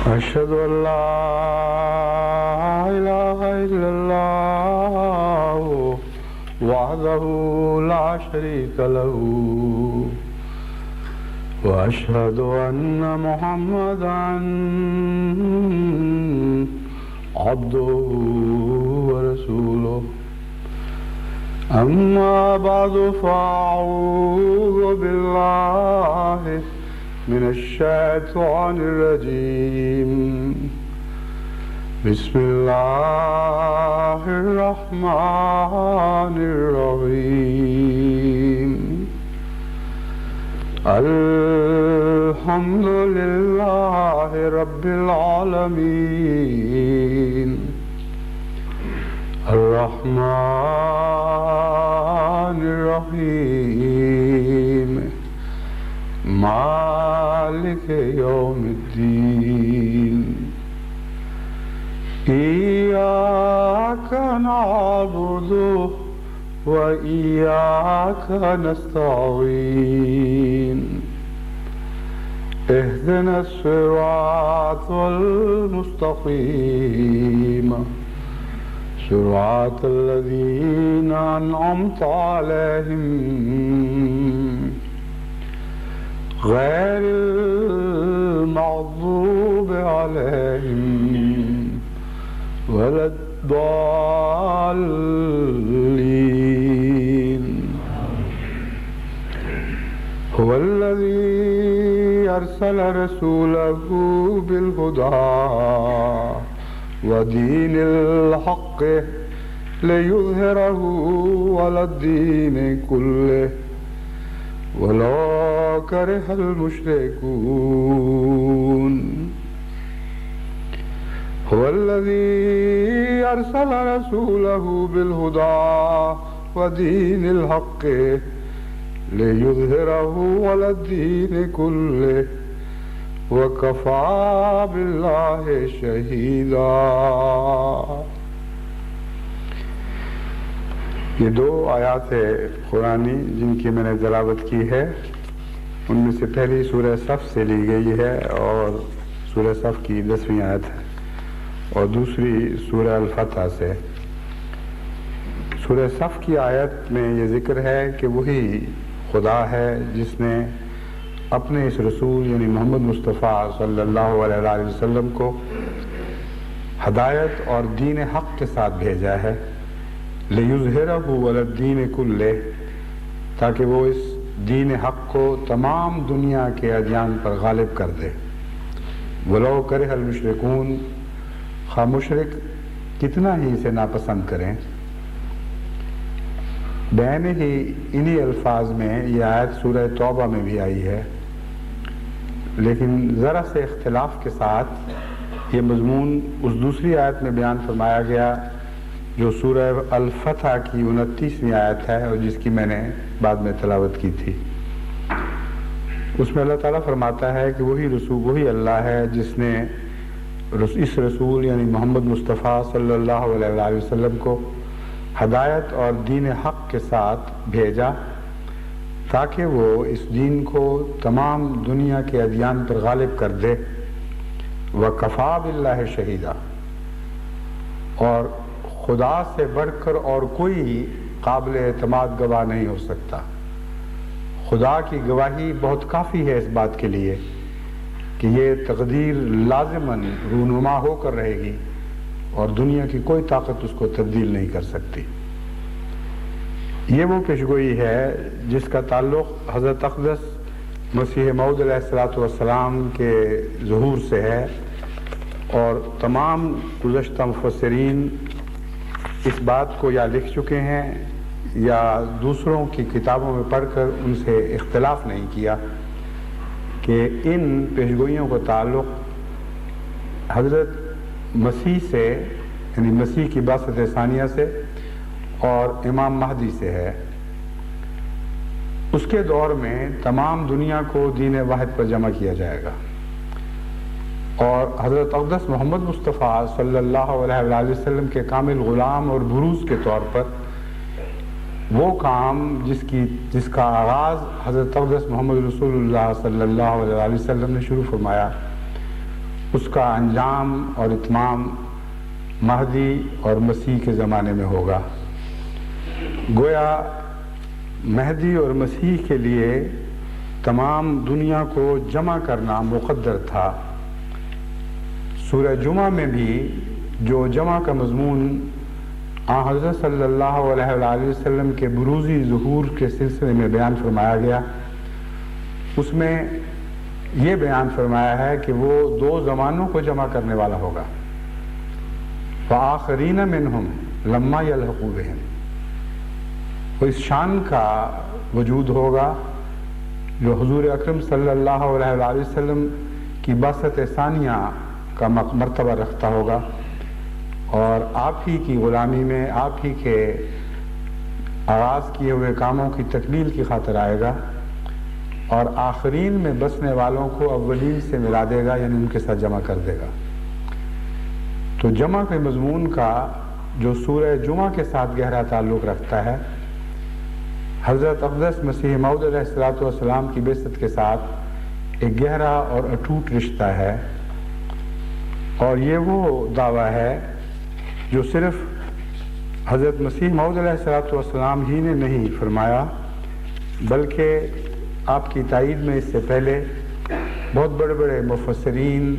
أشهد أن لا إله إلا الله وحده لا شريك له وأشهد أن محمدا عبده ورسوله أما بعد فأعوذ بالله من الشيطان الرجيم بسم الله الرحمن الرحيم الحمد لله رب العالمين الرحمن الرحيم مالك يوم الدين إياك نعبد وإياك نستعين اهدنا الصراط المستقيم صراط الذين أنعمت عليهم غير المغضوب عليهم ولا الضالين هو الذي أرسل رسوله بالهدى ودين الحق ليظهره على الدين كله ولو كره المشركون هو الذي أرسل رسوله بالهدى ودين الحق ليظهره على الدين كله وكفى بالله شهيدا. یہ دو آیات قرآنی جن کی میں نے تلاوت کی ہے، ان میں سے پہلی سورہ صف سے لی گئی ہے اور سورہ صف کی 10ویں آیت ہے، اور دوسری سورہ الفتح سے۔ سورہ صف کی آیت میں یہ ذکر ہے کہ وہی خدا ہے جس نے اپنے اس رسول یعنی محمد مصطفیٰ صلی اللہ علیہ وآلہ وسلم کو ہدایت اور دین حق کے ساتھ بھیجا ہے، لِيُظْهِرَهُ عَلَى الدِّينِ كُلِّهِ، تاکہ وہ اس دین حق کو تمام دنیا کے ادیان پر غالب کر دے۔ وَلَوْ كَرِهَ الْمُشْرِكُونَ، خواہ مشرک کتنا ہی اسے ناپسند کریں۔ بین ہی انہی الفاظ میں یہ آیت سورہ توبہ میں بھی آئی ہے، لیکن ذرا سے اختلاف کے ساتھ یہ مضمون اس دوسری آیت میں بیان فرمایا گیا جو سورہ الفتح کی 29ویں آیت ہے اور جس کی میں نے بعد میں تلاوت کی تھی۔ اس میں اللہ تعالیٰ فرماتا ہے کہ وہی اللہ ہے جس نے اس رسول یعنی محمد مصطفیٰ صلی اللہ علیہ وآلہ وسلم کو ہدایت اور دین حق کے ساتھ بھیجا تاکہ وہ اس دین کو تمام دنیا کے ادیان پر غالب کر دے۔ وَكَفَى بِاللَّهِ شَهِيدًا، اور خدا سے بڑھ کر اور کوئی قابل اعتماد گواہ نہیں ہو سکتا۔ خدا کی گواہی بہت کافی ہے اس بات کے لیے کہ یہ تقدیر لازماً رونما ہو کر رہے گی اور دنیا کی کوئی طاقت اس کو تبدیل نہیں کر سکتی۔ یہ وہ پیشگوئی ہے جس کا تعلق حضرت اقدس مسیح موعود علیہ السلام کے ظہور سے ہے، اور تمام گزشتہ مفسرین اس بات کو یا لکھ چکے ہیں یا دوسروں کی کتابوں میں پڑھ کر ان سے اختلاف نہیں کیا کہ ان پیشگوئیوں کا تعلق حضرت مسیح سے یعنی مسیح کی بعثت ثانیہ سے اور امام مہدی سے ہے۔ اس کے دور میں تمام دنیا کو دین واحد پر جمع کیا جائے گا، اور حضرت اقدس محمد مصطفیٰ صلی اللہ علیہ وآلہ وسلم کے کامل غلام اور بروز کے طور پر وہ کام جس کا آغاز حضرت اقدس محمد رسول اللہ صلی اللہ علیہ وسلم نے شروع فرمایا، اس کا انجام اور اتمام مہدی اور مسیح کے زمانے میں ہوگا۔ گویا مہدی اور مسیح کے لیے تمام دنیا کو جمع کرنا مقدر تھا۔ سورہ جمعہ میں بھی جو جمع کا مضمون حضرت صلی اللہ علیہ وآلہ وسلم کے بروزی ظہور کے سلسلے میں بیان فرمایا گیا، اس میں یہ بیان فرمایا ہے کہ وہ دو زمانوں کو جمع کرنے والا ہوگا۔ وآخرین منہم لما یلحقوا بہم، وہ اس شان کا وجود ہوگا جو حضور اکرم صلی اللہ علیہ وآلہ وسلم کی بعثت ثانیہ کا مرتبہ رکھتا ہوگا، اور آپ ہی کی غلامی میں آپ ہی کے آغاز کیے ہوئے کاموں کی تکمیل کی خاطر آئے گا، اور آخرین میں بسنے والوں کو اولین سے ملا دے گا، یعنی ان کے ساتھ جمع کر دے گا۔ تو جمع کے مضمون کا جو سورہ جمعہ کے ساتھ گہرا تعلق رکھتا ہے، حضرت اقدس مسیح موعود علیہ السلام کی بعثت کے ساتھ ایک گہرا اور اٹوٹ رشتہ ہے، اور یہ وہ دعویٰ ہے جو صرف حضرت مسیح موعود علیہ السلام ہی نے نہیں فرمایا، بلکہ آپ کی تائید میں اس سے پہلے بہت بڑے بڑے مفسرین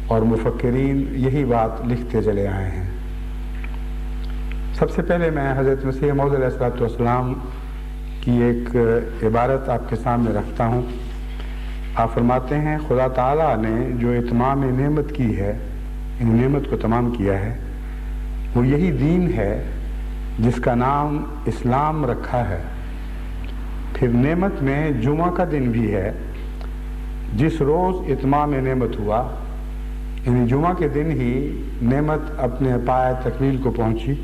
اور مفکرین یہی بات لکھتے چلے آئے ہیں۔ سب سے پہلے میں حضرت مسیح موعود علیہ السلام کی ایک عبارت آپ کے سامنے رکھتا ہوں۔ آپ فرماتے ہیں، خدا تعالیٰ نے جو اتمام نعمت کی ہے، ان نعمت کو تمام کیا ہے، وہ یہی دین ہے جس کا نام اسلام رکھا ہے۔ پھر نعمت میں جمعہ کا دن بھی ہے، جس روز اتمام نعمت ہوا، یعنی جمعہ کے دن ہی نعمت اپنے پائے تکمیل کو پہنچی۔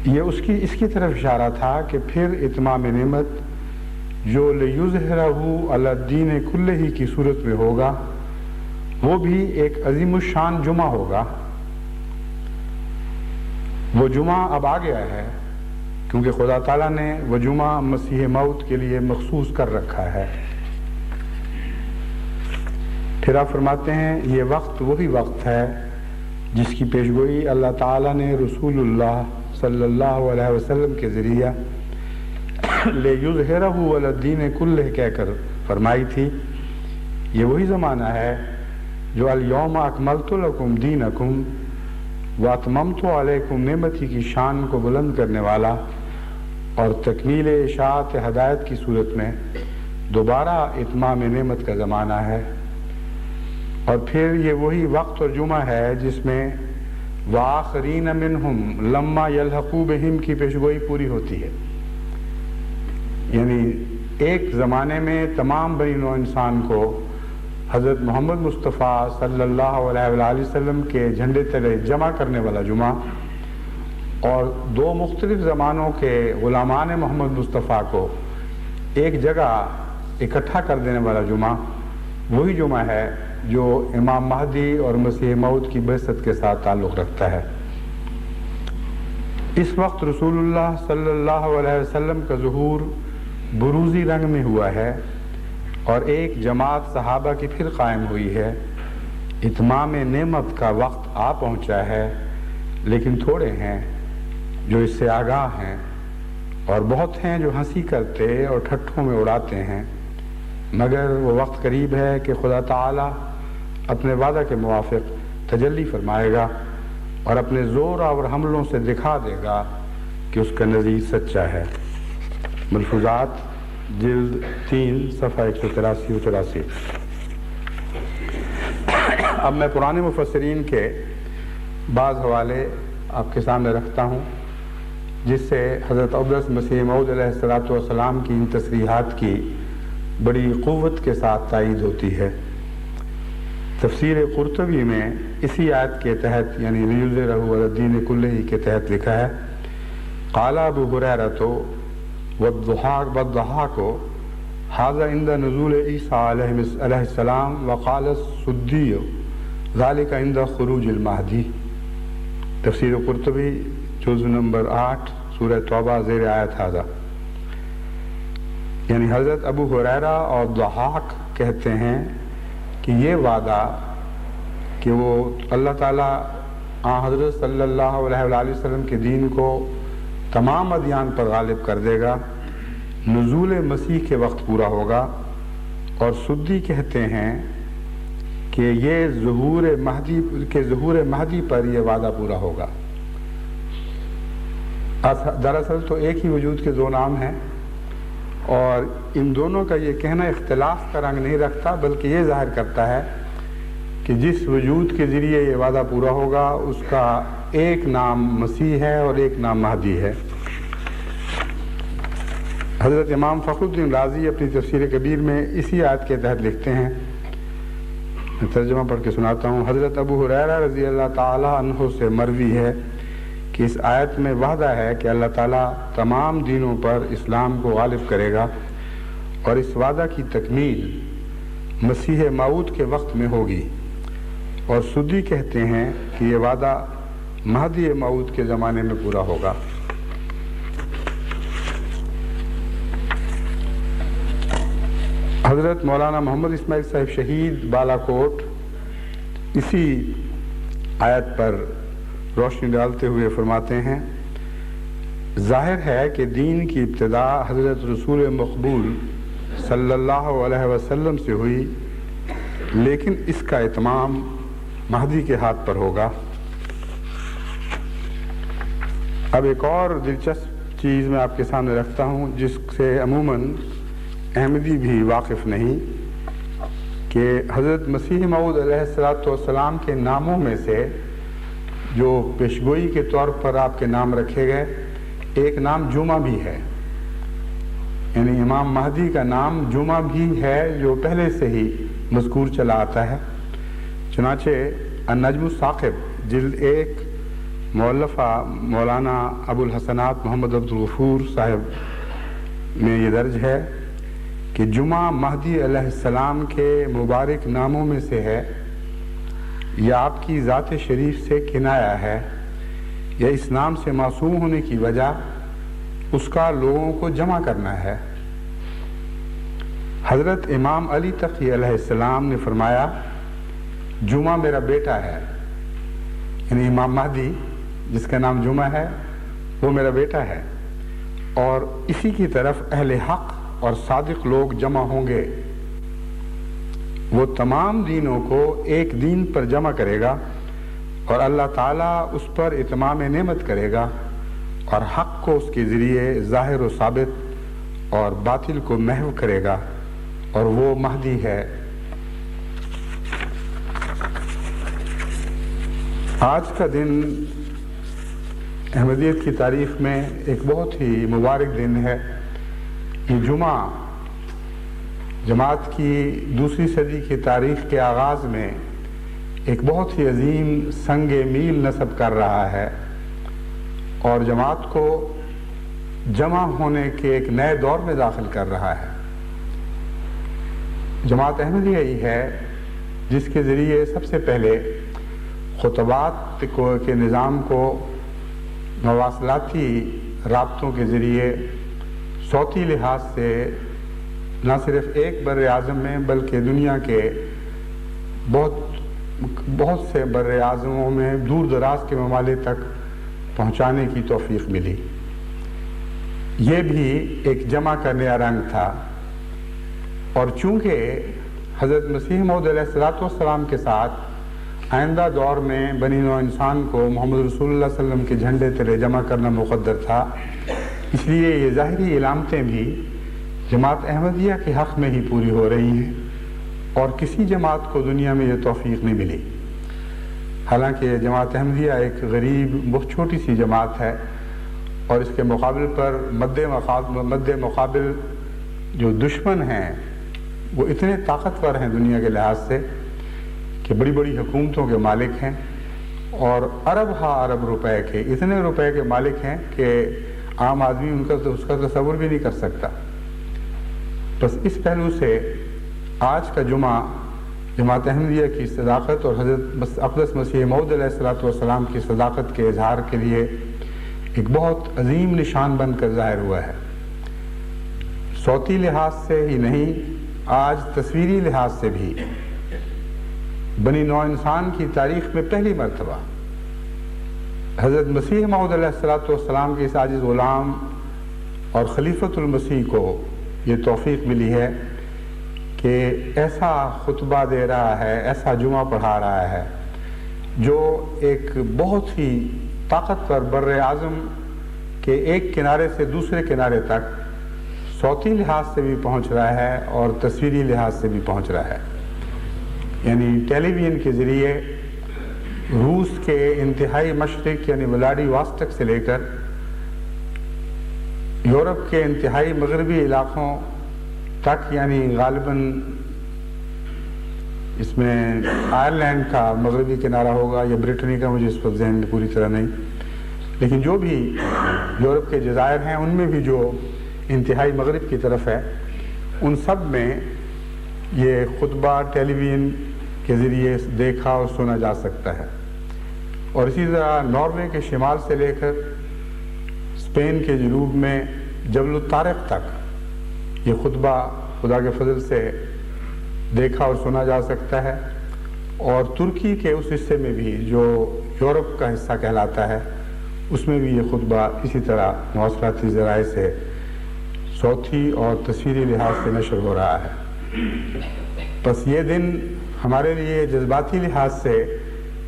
یہ اس کی طرف اشارہ تھا کہ پھر اتمام نعمت جو لِیُظْہِرَهُ عَلَى الدِّینِ کُلِّهِ کی صورت میں ہوگا، وہ بھی ایک عظیم الشان جمعہ ہوگا۔ وہ جمعہ اب آ گیا ہے، کیونکہ خدا تعالیٰ نے وہ جمعہ مسیح موت کے لیے مخصوص کر رکھا ہے۔ پھر آپ فرماتے ہیں، یہ وقت وہی وقت ہے جس کی پیشگوئی اللہ تعالیٰ نے رسول اللہ صلی اللہ علیہ وسلم کے ذریعہ لِیُظْہِرَهُ عَلَى الدِّینِ کُلِّهِ کہہ کر فرمائی تھی۔ یہ وہی زمانہ ہے جو الیوم اکملت لکم دینکم واتممت علیکم نعمتی کی شان کو بلند کرنے والا، اور تکمیل اشاعت ہدایت کی صورت میں دوبارہ اتمام نعمت کا زمانہ ہے۔ اور پھر یہ وہی وقت اور جمعہ ہے جس میں وآخرین منہم لما یلحقوا بہم کی پیشگوئی پوری ہوتی ہے، یعنی ایک زمانے میں تمام بنی نوع انسان کو حضرت محمد مصطفیٰ صلی اللہ علیہ وآلہ وسلم کے جھنڈے تلے جمع کرنے والا جمعہ، اور دو مختلف زمانوں کے غلامان محمد مصطفیٰ کو ایک جگہ اکٹھا کر دینے والا جمعہ، وہی جمعہ ہے جو امام مہدی اور مسیح موعود کی بعثت کے ساتھ تعلق رکھتا ہے۔ اس وقت رسول اللہ صلی اللہ علیہ وسلم کا ظہور بروزی رنگ میں ہوا ہے، اور ایک جماعت صحابہ کی پھر قائم ہوئی ہے۔ اتمام نعمت کا وقت آ پہنچا ہے، لیکن تھوڑے ہیں جو اس سے آگاہ ہیں، اور بہت ہیں جو ہنسی کرتے اور ٹھٹھوں میں اڑاتے ہیں، مگر وہ وقت قریب ہے کہ خدا تعالیٰ اپنے وعدہ کے موافق تجلی فرمائے گا، اور اپنے زور اور حملوں سے دکھا دے گا کہ اس کا نظیر سچا ہے۔ ملفوظات جلد 3 صفحہ 183-84۔ اب میں پرانے مفسرین کے بعض حوالے آپ کے سامنے رکھتا ہوں، جس سے حضرت اقدس مسیح موعود علیہ السلام کی ان تصریحات کی بڑی قوت کے ساتھ تائید ہوتی ہے۔ تفسیر قرطبی میں اسی آیت کے تحت، یعنی لِیُظْہِرَهُ عَلَى الدِّینِ کُلِّهِ کے تحت لکھا ہے، قال ابو هريرة والضحاك هذا عند نزول عیسیٰ علیہ السلام وقال السدی ذلك عند خروج المہدی۔ تفسیر قرطبی جزء نمبر 8 سورہ توبہ زیر آیت ھذا، یعنی حضرت ابو ہریرہ اور ضحاک کہتے ہیں کہ یہ وعدہ کہ وہ اللہ تعالیٰ حضرت صلی اللہ علیہ وآلہ وسلم کے دین کو تمام ادیان پر غالب کر دے گا، نزول مسیح کے وقت پورا ہوگا۔ اور سدی کہتے ہیں کہ یہ ظہور مہدی پر یہ وعدہ پورا ہوگا۔ دراصل تو ایک ہی وجود کے دو نام ہیں، اور ان دونوں کا یہ کہنا اختلاف کا رنگ نہیں رکھتا، بلکہ یہ ظاہر کرتا ہے کہ جس وجود کے ذریعے یہ وعدہ پورا ہوگا اس کا ایک نام مسیح ہے اور ایک نام مہدی ہے۔ حضرت امام فخر الدین رازی اپنی تفسیر کبیر میں اسی آیت کے تحت لکھتے ہیں، میں ترجمہ پڑھ کے سناتا ہوں۔ حضرت ابو ہریرہ رضی اللہ تعالی عنہ سے مروی ہے کہ اس آیت میں وعدہ ہے کہ اللہ تعالیٰ تمام دینوں پر اسلام کو غالب کرے گا، اور اس وعدہ کی تکمیل مسیح موعود کے وقت میں ہوگی۔ اور سدی کہتے ہیں کہ یہ وعدہ مہدی موعود کے زمانے میں پورا ہوگا۔ حضرت مولانا محمد اسماعیل صاحب شہید بالا کوٹ اسی آیت پر روشنی ڈالتے ہوئے فرماتے ہیں، ظاہر ہے کہ دین کی ابتدا حضرت رسول مقبول صلی اللہ علیہ وسلم سے ہوئی، لیکن اس کا اتمام مہدی کے ہاتھ پر ہوگا۔ اب ایک اور دلچسپ چیز میں آپ کے سامنے رکھتا ہوں جس سے عموماً احمدی بھی واقف نہیں، کہ حضرت مسیح موعود علیہ السلام کے ناموں میں سے جو پیشگوئی کے طور پر آپ کے نام رکھے گئے، ایک نام جمعہ بھی ہے، یعنی امام مہدی کا نام جمعہ بھی ہے جو پہلے سے ہی مذکور چلا آتا ہے۔ چنانچہ النجم الثاقب جلد 1 مؤلفہ مولانا ابو الحسنات محمد عبد الغفور صاحب میں یہ درج ہے کہ جمعہ مہدی علیہ السلام کے مبارک ناموں میں سے ہے، یا آپ کی ذات شریف سے کنایا ہے، یا اس نام سے معصوم ہونے کی وجہ اس کا لوگوں کو جمع کرنا ہے۔ حضرت امام علی تقی علیہ السلام نے فرمایا، جمعہ میرا بیٹا ہے، یعنی امام مہدی جس کا نام جمعہ ہے وہ میرا بیٹا ہے، اور اسی کی طرف اہل حق اور صادق لوگ جمع ہوں گے۔ وہ تمام دینوں کو ایک دین پر جمع کرے گا، اور اللہ تعالیٰ اس پر اتمام نعمت کرے گا، اور حق کو اس کے ذریعے ظاہر و ثابت اور باطل کو محو کرے گا، اور وہ مہدی ہے۔ آج کا دن احمدیت کی تاریخ میں ایک بہت ہی مبارک دن ہے۔ یہ جمعہ جماعت کی دوسری صدی کی تاریخ کے آغاز میں ایک بہت ہی عظیم سنگ میل نصب کر رہا ہے، اور جماعت کو جمع ہونے کے ایک نئے دور میں داخل کر رہا ہے۔ جماعت احمدیہ ہی ہے جس کے ذریعے سب سے پہلے خطبات کے نظام کو مواصلاتی رابطوں کے ذریعے صوتی لحاظ سے نہ صرف ایک بر اعظم میں بلکہ دنیا کے بہت سے بر اعظموں میں دور دراز کے ممالک تک پہنچانے کی توفیق ملی۔ یہ بھی ایک جمع کا نیا رنگ تھا، اور چونکہ حضرت مسیح موعود علیہ السلام کے ساتھ آئندہ دور میں بنی نوع انسان کو محمد رسول اللہ صلی اللہ علیہ وسلم کے جھنڈے تلے جمع کرنا مقدر تھا، اس لیے یہ ظاہری علامتیں بھی جماعت احمدیہ کے حق میں ہی پوری ہو رہی ہیں، اور کسی جماعت کو دنیا میں یہ توفیق نہیں ملی۔ حالانکہ جماعت احمدیہ ایک غریب بہت چھوٹی سی جماعت ہے، اور اس کے مقابل پر مد مقابل جو دشمن ہیں وہ اتنے طاقتور ہیں دنیا کے لحاظ سے کہ بڑی بڑی حکومتوں کے مالک ہیں، اور ارب ارب روپے کے اتنے روپے کے مالک ہیں کہ عام آدمی اس کا تصور بھی نہیں کر سکتا۔ بس اس پہلو سے آج کا جمعہ جماعت احمدیہ کی صداقت اور حضرت اقدس مسیح موعود علیہ السلام کی صداقت کے اظہار کے لیے ایک بہت عظیم نشان بن کر ظاہر ہوا ہے۔ صوتی لحاظ سے ہی نہیں، آج تصویری لحاظ سے بھی بنی نوع انسان کی تاریخ میں پہلی مرتبہ حضرت مسیح موعود علیہ الصلوۃ والسلام کے اس عاجز غلام اور خلیفۃ المسیح کو یہ توفیق ملی ہے کہ ایسا خطبہ دے رہا ہے، ایسا جمعہ پڑھا رہا ہے جو ایک بہت ہی طاقتور بر اعظم کے ایک کنارے سے دوسرے کنارے تک صوتی لحاظ سے بھی پہنچ رہا ہے اور تصویری لحاظ سے بھی پہنچ رہا ہے. یعنی ٹیلی ویژن کے ذریعے روس کے انتہائی مشرق یعنی ولادی واسٹک سے لے کر یورپ کے انتہائی مغربی علاقوں تک، یعنی غالباً اس میں آئرلینڈ کا مغربی کنارہ ہوگا یا برٹنی کا، مجھے اس وقت ذہن میں پوری طرح نہیں، لیکن جو بھی یورپ کے جزائر ہیں ان میں بھی جو انتہائی مغرب کی طرف ہے، ان سب میں یہ خطبہ ٹیلی ویژن کے ذریعے دیکھا اور سنا جا سکتا ہے. اور اسی طرح ناروے کے شمال سے لے کر اسپین کے جنوب میں جبل الطارق تک یہ خطبہ خدا کے فضل سے دیکھا اور سنا جا سکتا ہے. اور ترکی کے اس حصے میں بھی جو یورپ کا حصہ کہلاتا ہے، اس میں بھی یہ خطبہ اسی طرح مواصلاتی ذرائع سے صوتی اور تصویری لحاظ سے نشر ہو رہا ہے. بس یہ دن ہمارے لیے جذباتی لحاظ سے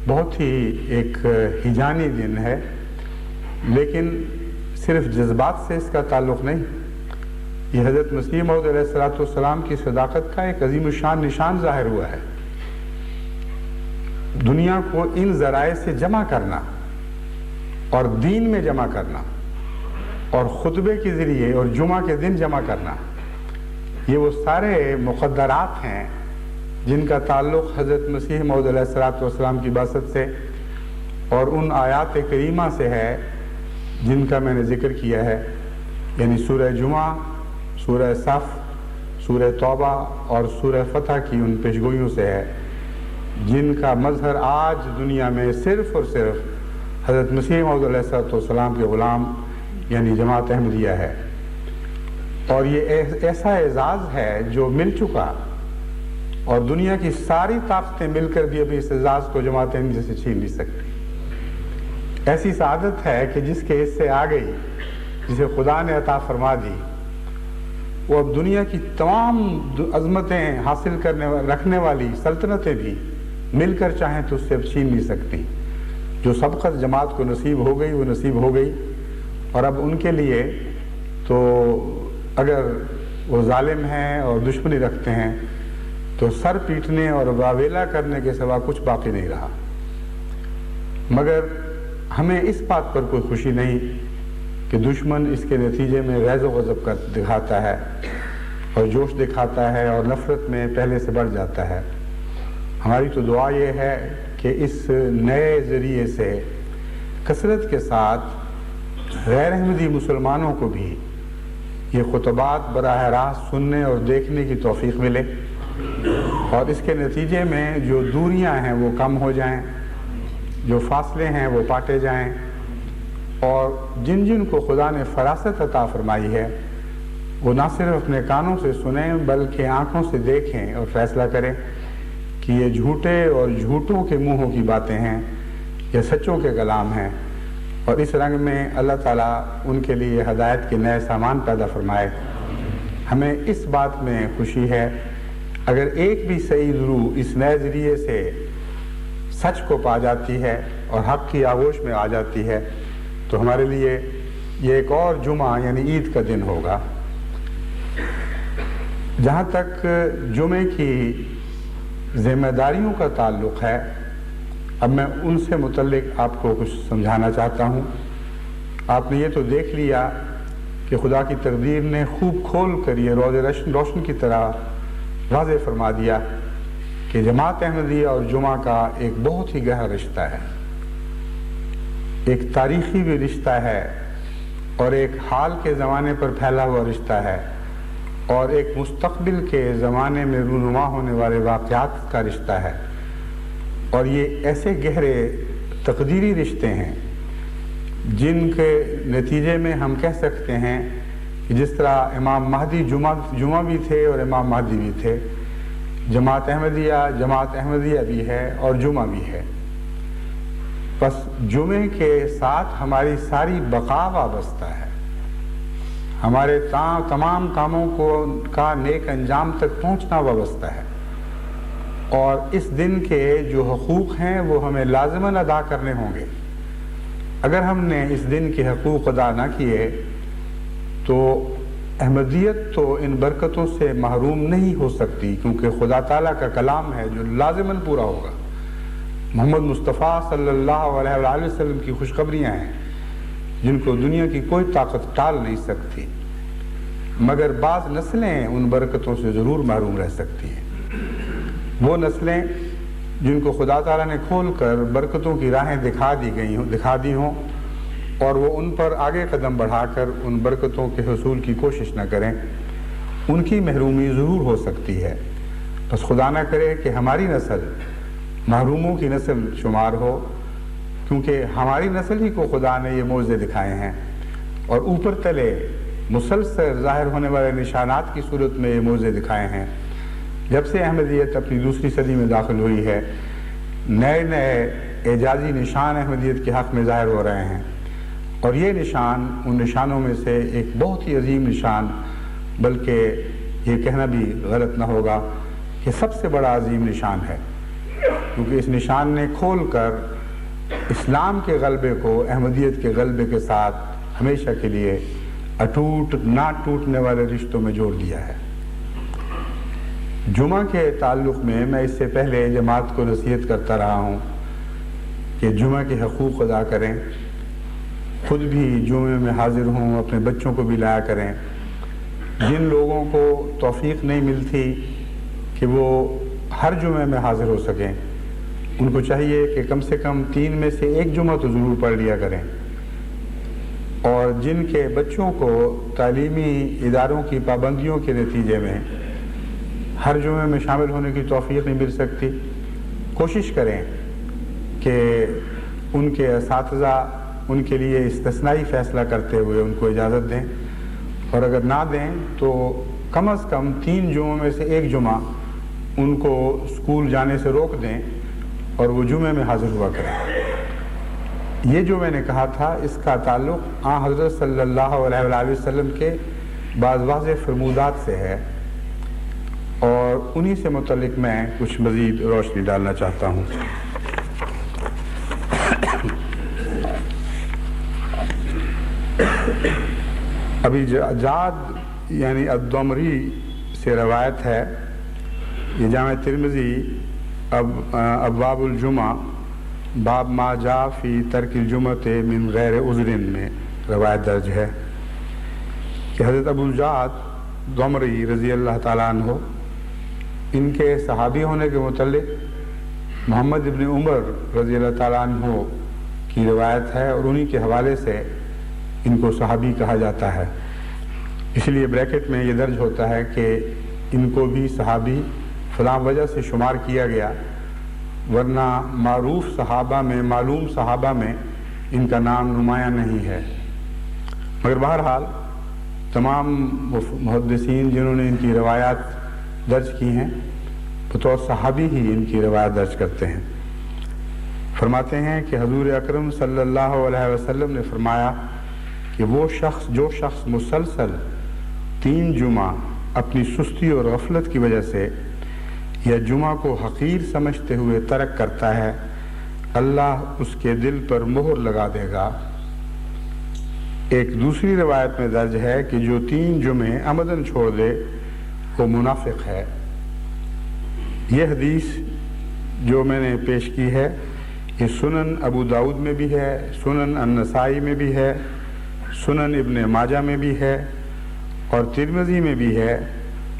بہت ہی ایک ہیجانی دن ہے، لیکن صرف جذبات سے اس کا تعلق نہیں. یہ حضرت مسیح موعود علیہ الصلوۃ والسلام کی صداقت کا ایک عظیم الشان نشان ظاہر ہوا ہے. دنیا کو ان ذرائع سے جمع کرنا اور دین میں جمع کرنا اور خطبے کے ذریعے اور جمعہ کے دن جمع کرنا، یہ وہ سارے مقدرات ہیں جن کا تعلق حضرت مسیح موعود علیہ الصلوۃ والسلام کی بعثت سے اور ان آیات کریمہ سے ہے جن کا میں نے ذکر کیا ہے. یعنی سورہ جمعہ، سورہ صف، سورہ توبہ اور سورہ فتح کی ان پیشگوئیوں سے ہے جن کا مظہر آج دنیا میں صرف اور صرف حضرت مسیح موعود علیہ الصلوۃ والسلام کے غلام یعنی جماعت احمدیہ ہے. اور یہ ایسا اعزاز ہے جو مل چکا، اور دنیا کی ساری طاقتیں مل کر بھی ابھی اس اعزاز کو جماعت احمدیہ سے چھین نہیں سکتی. ایسی سعادت ہے کہ جس کے حصے آ گئی، جسے خدا نے عطا فرما دی، وہ اب دنیا کی تمام عظمتیں حاصل رکھنے والی سلطنتیں بھی مل کر چاہیں تو اس سے اب چھین نہیں سکتی. جو سبقت جماعت کو نصیب ہو گئی وہ نصیب ہو گئی، اور اب ان کے لیے تو اگر وہ ظالم ہیں اور دشمنی رکھتے ہیں تو سر پیٹنے اور واویلا کرنے کے سوا کچھ باقی نہیں رہا. مگر ہمیں اس بات پر کوئی خوشی نہیں کہ دشمن اس کے نتیجے میں غیظ و غضب دکھاتا ہے اور جوش دکھاتا ہے اور نفرت میں پہلے سے بڑھ جاتا ہے. ہماری تو دعا یہ ہے کہ اس نئے ذریعے سے کثرت کے ساتھ غیر احمدی مسلمانوں کو بھی یہ خطبات براہ راست سننے اور دیکھنے کی توفیق ملے، اور اس کے نتیجے میں جو دوریاں ہیں وہ کم ہو جائیں، جو فاصلے ہیں وہ پاٹے جائیں، اور جن جن کو خدا نے فراست عطا فرمائی ہے وہ نہ صرف اپنے کانوں سے سنیں بلکہ آنکھوں سے دیکھیں اور فیصلہ کریں کہ یہ جھوٹے اور جھوٹوں کے منہوں کی باتیں ہیں یا سچوں کے کلام ہیں. اور اس رنگ میں اللہ تعالیٰ ان کے لیے ہدایت کے نئے سامان پیدا فرمائے. ہمیں اس بات میں خوشی ہے اگر ایک بھی صحیح روح اس نئے ذریعے سے سچ کو پا جاتی ہے اور حق کی آغوش میں آ جاتی ہے تو ہمارے لیے یہ ایک اور جمعہ یعنی عید کا دن ہوگا. جہاں تک جمعے کی ذمہ داریوں کا تعلق ہے، اب میں ان سے متعلق آپ کو کچھ سمجھانا چاہتا ہوں. آپ نے یہ تو دیکھ لیا کہ خدا کی تقدیر نے خوب کھول کر یہ روشن کی طرح واضح فرما دیا کہ جماعت احمدیہ اور جمعہ کا ایک بہت ہی گہرا رشتہ ہے، ایک تاریخی بھی رشتہ ہے اور ایک حال کے زمانے پر پھیلا ہوا رشتہ ہے اور ایک مستقبل کے زمانے میں رونما ہونے والے واقعات کا رشتہ ہے. اور یہ ایسے گہرے تقدیری رشتے ہیں جن کے نتیجے میں ہم کہہ سکتے ہیں کہ جس طرح امام مہدی جمعہ بھی تھے اور امام مہدی بھی تھے، جماعت احمدیہ بھی ہے اور جمعہ بھی ہے. بس جمعے کے ساتھ ہماری ساری بقا وابستہ ہے. ہمارے تمام کاموں کا نیک انجام تک پہنچنا وابستہ ہے. اور اس دن کے جو حقوق ہیں وہ ہمیں لازماً ادا کرنے ہوں گے. اگر ہم نے اس دن کے حقوق ادا نہ کیے تو احمدیت تو ان برکتوں سے محروم نہیں ہو سکتی، کیونکہ خدا تعالیٰ کا کلام ہے جو لازماً پورا ہوگا. محمد مصطفیٰ صلی اللہ علیہ وآلہ وسلم کی خوشخبریاں ہیں جن کو دنیا کی کوئی طاقت ٹال نہیں سکتی، مگر بعض نسلیں ان برکتوں سے ضرور محروم رہ سکتی ہیں. وہ نسلیں جن کو خدا تعالیٰ نے کھول کر برکتوں کی راہیں دکھا دی ہوں اور وہ ان پر آگے قدم بڑھا کر ان برکتوں کے حصول کی کوشش نہ کریں، ان کی محرومی ضرور ہو سکتی ہے. بس خدا نہ کرے کہ ہماری نسل محروموں کی نسل شمار ہو، کیونکہ ہماری نسل ہی کو خدا نے یہ معجزے دکھائے ہیں اور اوپر تلے مسلسل ظاہر ہونے والے نشانات کی صورت میں یہ معجزے دکھائے ہیں. جب سے احمدیت اپنی دوسری صدی میں داخل ہوئی ہے، نئے اعجازی نشان احمدیت کے حق میں ظاہر ہو رہے ہیں، اور یہ نشان ان نشانوں میں سے ایک بہت ہی عظیم نشان، بلکہ یہ کہنا بھی غلط نہ ہوگا کہ سب سے بڑا عظیم نشان ہے، کیونکہ اس نشان نے کھول کر اسلام کے غلبے کو احمدیت کے غلبے کے ساتھ ہمیشہ کے لیے اٹوٹ نہ ٹوٹنے والے رشتوں میں جوڑ دیا ہے. جمعہ کے تعلق میں اس سے پہلے جماعت کو نصیحت کرتا رہا ہوں کہ جمعہ کے حقوق ادا کریں، خود بھی جمعے میں حاضر ہوں، اپنے بچوں کو بھی لایا کریں. جن لوگوں کو توفیق نہیں ملتی کہ وہ ہر جمعے میں حاضر ہو سکیں، ان کو چاہیے کہ کم سے کم 3 میں سے 1 جمعہ تو ضرور پڑھ لیا کریں. اور جن کے بچوں کو تعلیمی اداروں کی پابندیوں کے نتیجے میں ہر جمعے میں شامل ہونے کی توفیق نہیں مل سکتی، کوشش کریں کہ ان کے اساتذہ ان کے لیے استثنائی فیصلہ کرتے ہوئے ان کو اجازت دیں، اور اگر نہ دیں تو کم از کم 3 جمعوں میں سے 1 جمعہ ان کو اسکول جانے سے روک دیں اور وہ جمعے میں حاضر ہوا کریں. یہ جو میں نے کہا تھا اس کا تعلق حضرت صلی اللہ علیہ وآلہ وسلم کے بعض واضح فرمودات سے ہے، اور انہی سے متعلق میں کچھ مزید روشنی ڈالنا چاہتا ہوں. ابھی جاد یعنی الدمری سے روایت ہے، یہ جامع ترمذی ابواب الجمعہ باب ما جاء فی ترک الجمعۃ من غیر عذر میں روایت درج ہے کہ حضرت ابو الجعد دمری رضی اللہ تعالیٰ عنہ، ان کے صحابی ہونے کے متعلق محمد ابن عمر رضی اللہ تعالیٰ عنہ کی روایت ہے، اور انہی کے حوالے سے ان کو صحابی کہا جاتا ہے. اس لیے بریکٹ میں یہ درج ہوتا ہے کہ ان کو بھی صحابی فلاں وجہ سے شمار کیا گیا، ورنہ معلوم صحابہ میں ان کا نام نمایاں نہیں ہے. مگر بہرحال تمام محدثین جنہوں نے ان کی روایات درج کی ہیں بطور صحابی ہی ان کی روایت درج کرتے ہیں. فرماتے ہیں کہ حضور اکرم صلی اللہ علیہ وسلم نے فرمایا کہ جو شخص مسلسل 3 جمعہ اپنی سستی اور غفلت کی وجہ سے یا جمعہ کو حقیر سمجھتے ہوئے ترک کرتا ہے، اللہ اس کے دل پر مہر لگا دے گا. ایک دوسری روایت میں درج ہے کہ جو 3 جمعے عمدن چھوڑ دے وہ منافق ہے. یہ حدیث جو میں نے پیش کی ہے یہ سنن ابو داؤد میں بھی ہے، سنن النسائی میں بھی ہے، سنن ابن ماجہ میں بھی ہے اور ترمذی میں بھی ہے،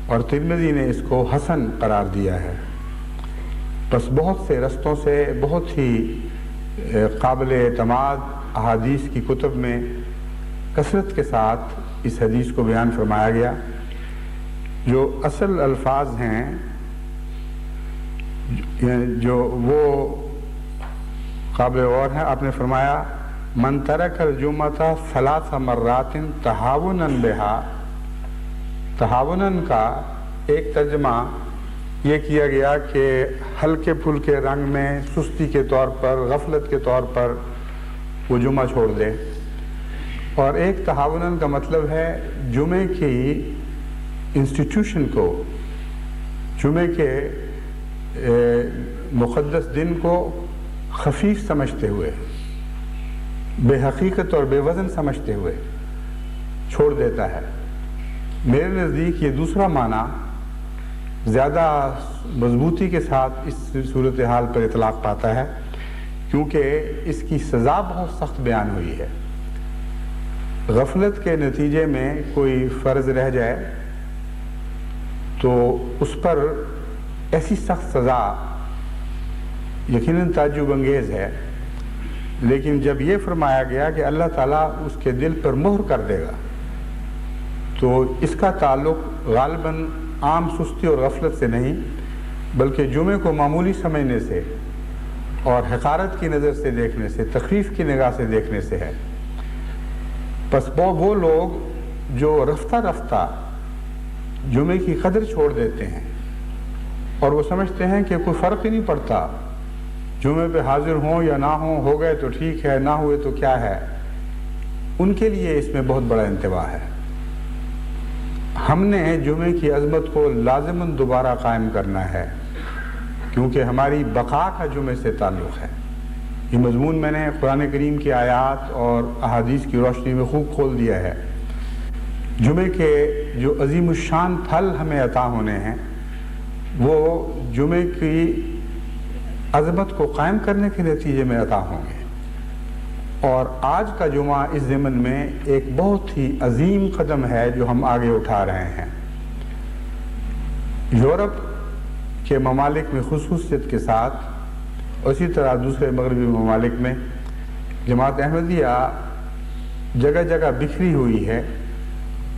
اور ترمذی نے اس کو حسن قرار دیا ہے. بس بہت سے رستوں سے بہت ہی قابل اعتماد احادیث کی کتب میں کثرت کے ساتھ اس حدیث کو بیان فرمایا گیا. جو اصل الفاظ ہیں جو وہ قابل غور ہیں، آپ نے فرمایا من ترک الجمعۃ 3 مرات تہاونا بہا. تہاونا کا ایک ترجمہ یہ کیا گیا کہ ہلکے پھلکے رنگ میں سستی کے طور پر، غفلت کے طور پر وہ جمعہ چھوڑ دے. اور ایک تہاوناً کا مطلب ہے جمعے کی انسٹیٹیوشن کو، جمعے کے مقدس دن کو خفیف سمجھتے ہوئے، بے حقیقت اور بے وزن سمجھتے ہوئے چھوڑ دیتا ہے. میرے نزدیک یہ دوسرا معنی زیادہ مضبوطی کے ساتھ اس صورتحال پر اطلاق پاتا ہے، کیونکہ اس کی سزا بہت سخت بیان ہوئی ہے. غفلت کے نتیجے میں کوئی فرض رہ جائے تو اس پر ایسی سخت سزا یقیناً تعجب انگیز ہے، لیکن جب یہ فرمایا گیا کہ اللہ تعالیٰ اس کے دل پر مہر کر دے گا، تو اس کا تعلق غالباً عام سستی اور غفلت سے نہیں، بلکہ جمعے کو معمولی سمجھنے سے اور حقارت کی نظر سے دیکھنے سے، تخفیف کی نگاہ سے دیکھنے سے ہے. پس وہ لوگ جو رفتہ رفتہ جمعے کی قدر چھوڑ دیتے ہیں اور وہ سمجھتے ہیں کہ کوئی فرق ہی نہیں پڑتا، جمعے پہ حاضر ہوں یا نہ ہوں، ہو گئے تو ٹھیک ہے، نہ ہوئے تو کیا ہے، ان کے لیے اس میں بہت بڑا انتباہ ہے. ہم نے جمعے کی عظمت کو لازماً دوبارہ قائم کرنا ہے، کیونکہ ہماری بقا کا جمعے سے تعلق ہے. یہ مضمون میں نے قرآن کریم کی آیات اور احادیث کی روشنی میں خوب کھول دیا ہے. جمعے کے جو عظیم الشان پھل ہمیں عطا ہونے ہیں وہ جمعے کی عظمت کو قائم کرنے کے نتیجے میں عطا ہوں گے. اور آج کا جمعہ اس ضمن میں ایک بہت ہی عظیم قدم ہے جو ہم آگے اٹھا رہے ہیں. یورپ کے ممالک میں خصوصیت کے ساتھ، اسی طرح دوسرے مغربی ممالک میں جماعت احمدیہ جگہ جگہ بکھری ہوئی ہے،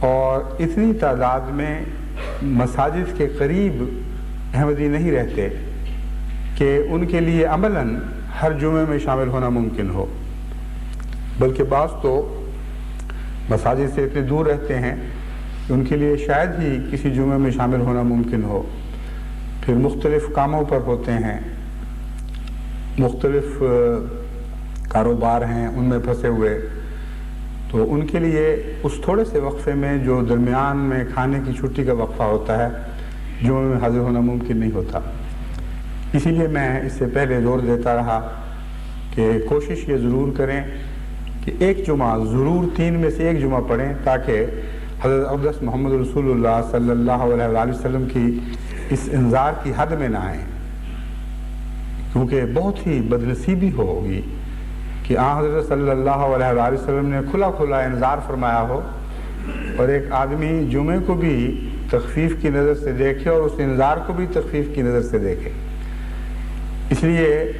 اور اتنی تعداد میں مساجد کے قریب احمدی نہیں رہتے کہ ان کے لیے عملاً ہر جمعے میں شامل ہونا ممکن ہو، بلکہ بعض تو مساجد سے اتنے دور رہتے ہیں کہ ان کے لیے شاید ہی کسی جمعے میں شامل ہونا ممکن ہو. پھر مختلف کاموں پر ہوتے ہیں، مختلف کاروبار ہیں، ان میں پھنسے ہوئے، تو ان کے لیے اس تھوڑے سے وقفے میں جو درمیان میں کھانے کی چھٹی کا وقفہ ہوتا ہے، جمعے میں حاضر ہونا ممکن نہیں ہوتا. اسی لیے میں اس سے پہلے زور دیتا رہا کہ کوشش یہ ضرور کریں کہ ایک جمعہ ضرور 3 میں سے ایک جمعہ پڑھیں، تاکہ حضرت اقدس محمد رسول اللہ صلی اللہ علیہ وآلہ وسلم کی اس انذار کی حد میں نہ آئیں، کیونکہ بہت ہی بدنصیبی ہوگی کہ آن حضرت صلی اللہ علیہ وآلہ وسلم نے کھلا کھلا انذار فرمایا ہو اور ایک آدمی جمعے کو بھی تخفیف کی نظر سے دیکھے اور اس انذار کو بھی تخفیف کی نظر سے دیکھے. اس لیے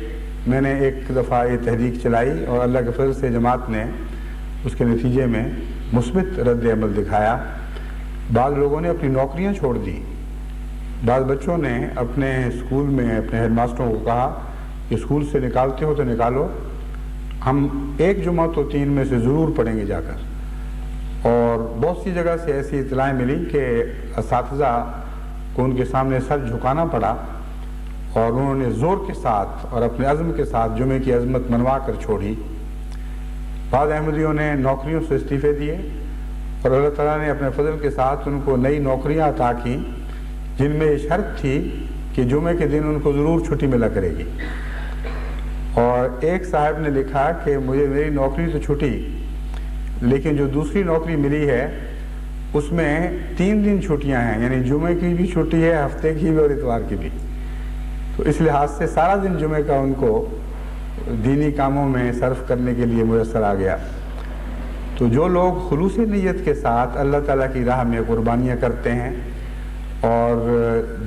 میں نے ایک دفعہ یہ تحریک چلائی اور اللہ کے فضل سے جماعت نے اس کے نتیجے میں مثبت رد عمل دکھایا. بعض لوگوں نے اپنی نوکریاں چھوڑ دی، بعض بچوں نے اپنے اسکول میں اپنے ہیڈ ماسٹروں کو کہا کہ اسکول سے نکالتے ہو تو نکالو، ہم ایک جمعہ تو 3 میں سے ضرور پڑھیں گے جا کر. اور بہت سی جگہ سے ایسی اطلاعیں ملی کہ اساتذہ کو ان کے سامنے سر جھکانا پڑا اور انہوں نے زور کے ساتھ اور اپنے عزم کے ساتھ جمعے کی عظمت منوا کر چھوڑی. بعض احمدیوں نے نوکریوں سے استعفے دیے اور اللہ تعالیٰ نے اپنے فضل کے ساتھ ان کو نئی نوکریاں عطا کی، جن میں یہ شرط تھی کہ جمعے کے دن ان کو ضرور چھٹی ملا کرے گی. اور ایک صاحب نے لکھا کہ میری نوکری تو چھٹی، لیکن جو دوسری نوکری ملی ہے اس میں 3 دن چھٹیاں ہیں، یعنی جمعے کی بھی چھٹی ہے، ہفتے کی بھی اور اتوار کی بھی. تو اس لحاظ سے سارا دن جمعے کا ان کو دینی کاموں میں صرف کرنے کے لیے میسر آ گیا. تو جو لوگ خلوص نیت کے ساتھ اللہ تعالیٰ کی راہ میں قربانیاں کرتے ہیں اور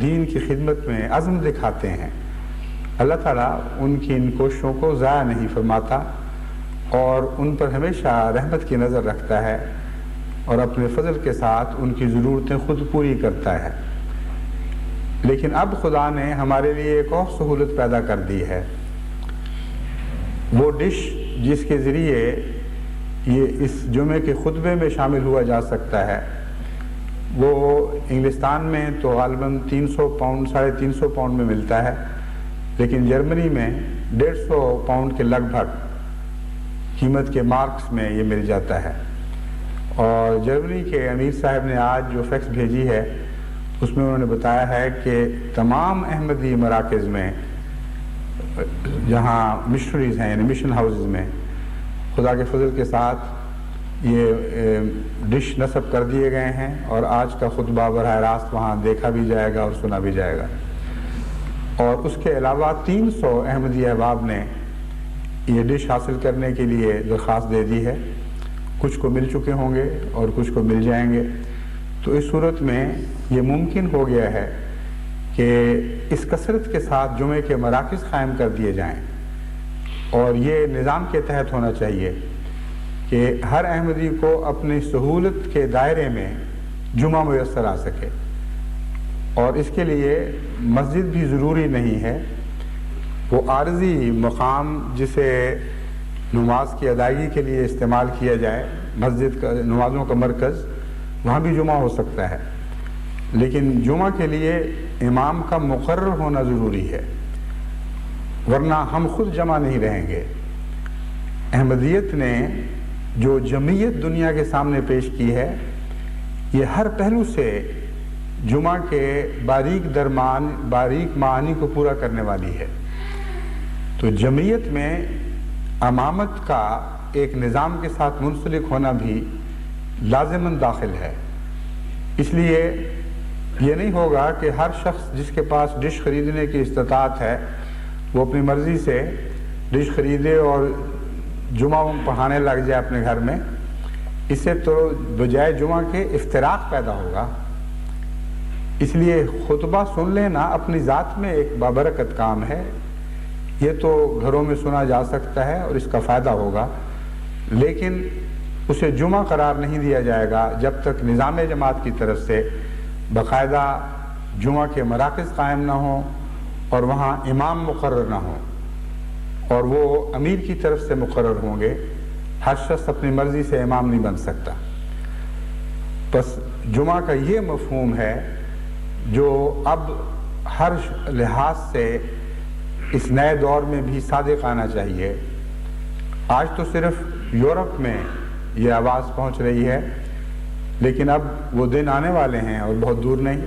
دین کی خدمت میں عزم دکھاتے ہیں، اللہ تعالیٰ ان کی ان کوششوں کو ضائع نہیں فرماتا اور ان پر ہمیشہ رحمت کی نظر رکھتا ہے اور اپنے فضل کے ساتھ ان کی ضرورتیں خود پوری کرتا ہے. لیکن اب خدا نے ہمارے لیے ایک اور سہولت پیدا کر دی ہے. وہ ڈش جس کے ذریعے یہ اس جمعے کے خطبے میں شامل ہوا جا سکتا ہے وہ انگلستان میں تو غالباً 300 پاؤنڈ 350 پاؤنڈ میں ملتا ہے، لیکن جرمنی میں 150 پاؤنڈ کے لگ بھگ قیمت کے مارکس میں یہ مل جاتا ہے۔ اور جرمنی کے امیر صاحب نے آج جو فیکس بھیجی ہے اس میں انہوں نے بتایا ہے کہ تمام احمدی مراکز میں جہاں مشنریز ہیں، یعنی مشن ہاؤسز میں، خدا کے فضل کے ساتھ یہ ڈش نصب کر دیے گئے ہیں، اور آج کا خطبہ براہ راست وہاں دیکھا بھی جائے گا اور سنا بھی جائے گا۔ اور اس کے علاوہ 300 احمدی احباب نے یہ ڈش حاصل کرنے کے لیے درخواست دے دی ہے، کچھ کو مل چکے ہوں گے اور کچھ کو مل جائیں گے۔ تو اس صورت میں یہ ممکن ہو گیا ہے کہ اس کثرت کے ساتھ جمعے کے مراکز قائم کر دیے جائیں، اور یہ نظام کے تحت ہونا چاہیے کہ ہر احمدی کو اپنی سہولت کے دائرے میں جمعہ میسر آ سکے، اور اس کے لیے مسجد بھی ضروری نہیں ہے، وہ عارضی مقام جسے نماز کی ادائیگی کے لیے استعمال کیا جائے، مسجد کا نمازوں کا مرکز، وہاں بھی جمعہ ہو سکتا ہے، لیکن جمعہ کے لیے امام کا مقرر ہونا ضروری ہے، ورنہ ہم خود جمع نہیں رہیں گے۔ احمدیت نے جو جمعیت دنیا کے سامنے پیش کی ہے، یہ ہر پہلو سے جمعہ کے باریک معانی کو پورا کرنے والی ہے۔ تو جمعیت میں امامت کا ایک نظام کے ساتھ منسلک ہونا بھی لازماً داخل ہے۔ اس لیے یہ نہیں ہوگا کہ ہر شخص جس کے پاس ڈش خریدنے کی استطاعت ہے وہ اپنی مرضی سے ڈش خریدے اور جمعہ پڑھانے لگ جائے اپنے گھر میں۔ اس سے تو بجائے جمعہ کے افتراق پیدا ہوگا۔ اس لیے خطبہ سن لینا اپنی ذات میں ایک بابرکت کام ہے، یہ تو گھروں میں سنا جا سکتا ہے اور اس کا فائدہ ہوگا، لیکن اسے جمعہ قرار نہیں دیا جائے گا جب تک نظام جماعت کی طرف سے باقاعدہ جمعہ کے مراکز قائم نہ ہوں اور وہاں امام مقرر نہ ہوں، اور وہ امیر کی طرف سے مقرر ہوں گے۔ ہر شخص اپنی مرضی سے امام نہیں بن سکتا۔ بس جمعہ کا یہ مفہوم ہے جو اب ہر لحاظ سے اس نئے دور میں بھی صادق آنا چاہیے۔ آج تو صرف یورپ میں یہ آواز پہنچ رہی ہے، لیکن اب وہ دن آنے والے ہیں اور بہت دور نہیں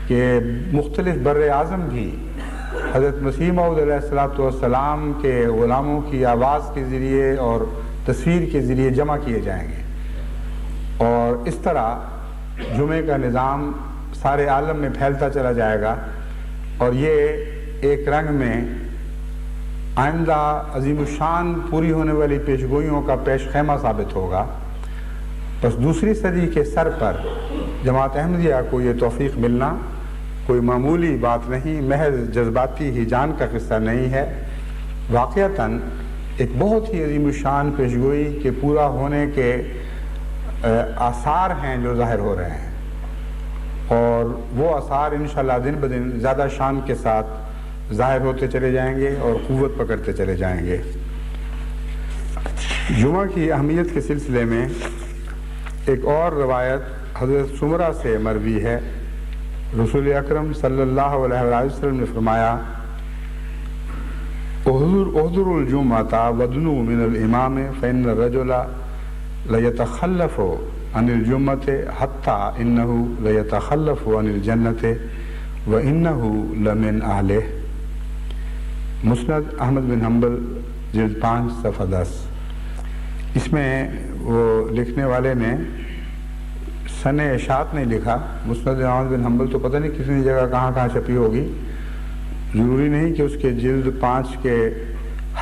کہ مختلف بر اعظم بھی حضرت مسیح موعود علیہ السلام کے غلاموں کی آواز کے ذریعے اور تصویر کے ذریعے جمع کیے جائیں گے، اور اس طرح جمعے کا نظام سارے عالم میں پھیلتا چلا جائے گا، اور یہ ایک رنگ میں آئندہ عظیم الشان پوری ہونے والی پیشگوئیوں کا پیش خیمہ ثابت ہوگا۔ بس دوسری صدی کے سر پر جماعت احمدیہ کو یہ توفیق ملنا کوئی معمولی بات نہیں، محض جذباتی ہی جان کا قصہ نہیں ہے، واقعتاً ایک بہت ہی عظیم الشان پیشگوئی کے پورا ہونے کے آثار ہیں جو ظاہر ہو رہے ہیں، اور وہ آثار انشاءاللہ دن بدن زیادہ شان کے ساتھ ظاہر ہوتے چلے جائیں گے اور قوت پکڑتے چلے جائیں گے۔ جمعہ کی اہمیت کے سلسلے میں ایک اور روایت حضرت سمرہ سے مروی ہے۔ رسول اکرم صلی اللہ علیہ وسلم نے فرمایا، احضروا الجمعۃ وادنوا من الامام فإن الرجل لیتخلف عن الجمعۃ حتی انہ لیتخلف عن الجنۃ وانہ لمن اہلہ۔ مسند احمد بن حنبل جلد 5 صفحہ 10۔ اس میں وہ لکھنے والے نے سن اشاعت نہیں لکھا۔ مسند احمد بن حنبل تو پتہ نہیں کتنی جگہ کہاں چھپی ہوگی، ضروری نہیں کہ اس کے جلد 5 کے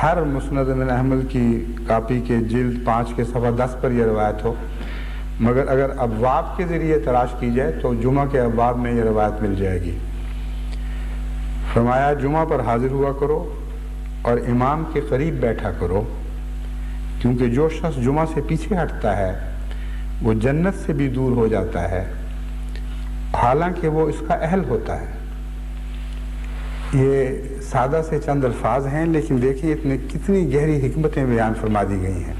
ہر مسند بن احمد کی کاپی کے جلد 5 کے صفحہ 10 پر یہ روایت ہو، مگر اگر ابواب کے ذریعے تلاش کی جائے تو جمعہ کے ابواب میں یہ روایت مل جائے گی۔ فرمایا، جمعہ پر حاضر ہوا کرو اور امام کے قریب بیٹھا کرو، کیونکہ جو شخص جمعہ سے پیچھے ہٹتا ہے وہ جنت سے بھی دور ہو جاتا ہے، حالانکہ وہ اس کا اہل ہوتا ہے۔ یہ سادہ سے چند الفاظ ہیں، لیکن دیکھیں اس میں کتنی گہری حکمتیں بیان فرما دی گئی ہیں،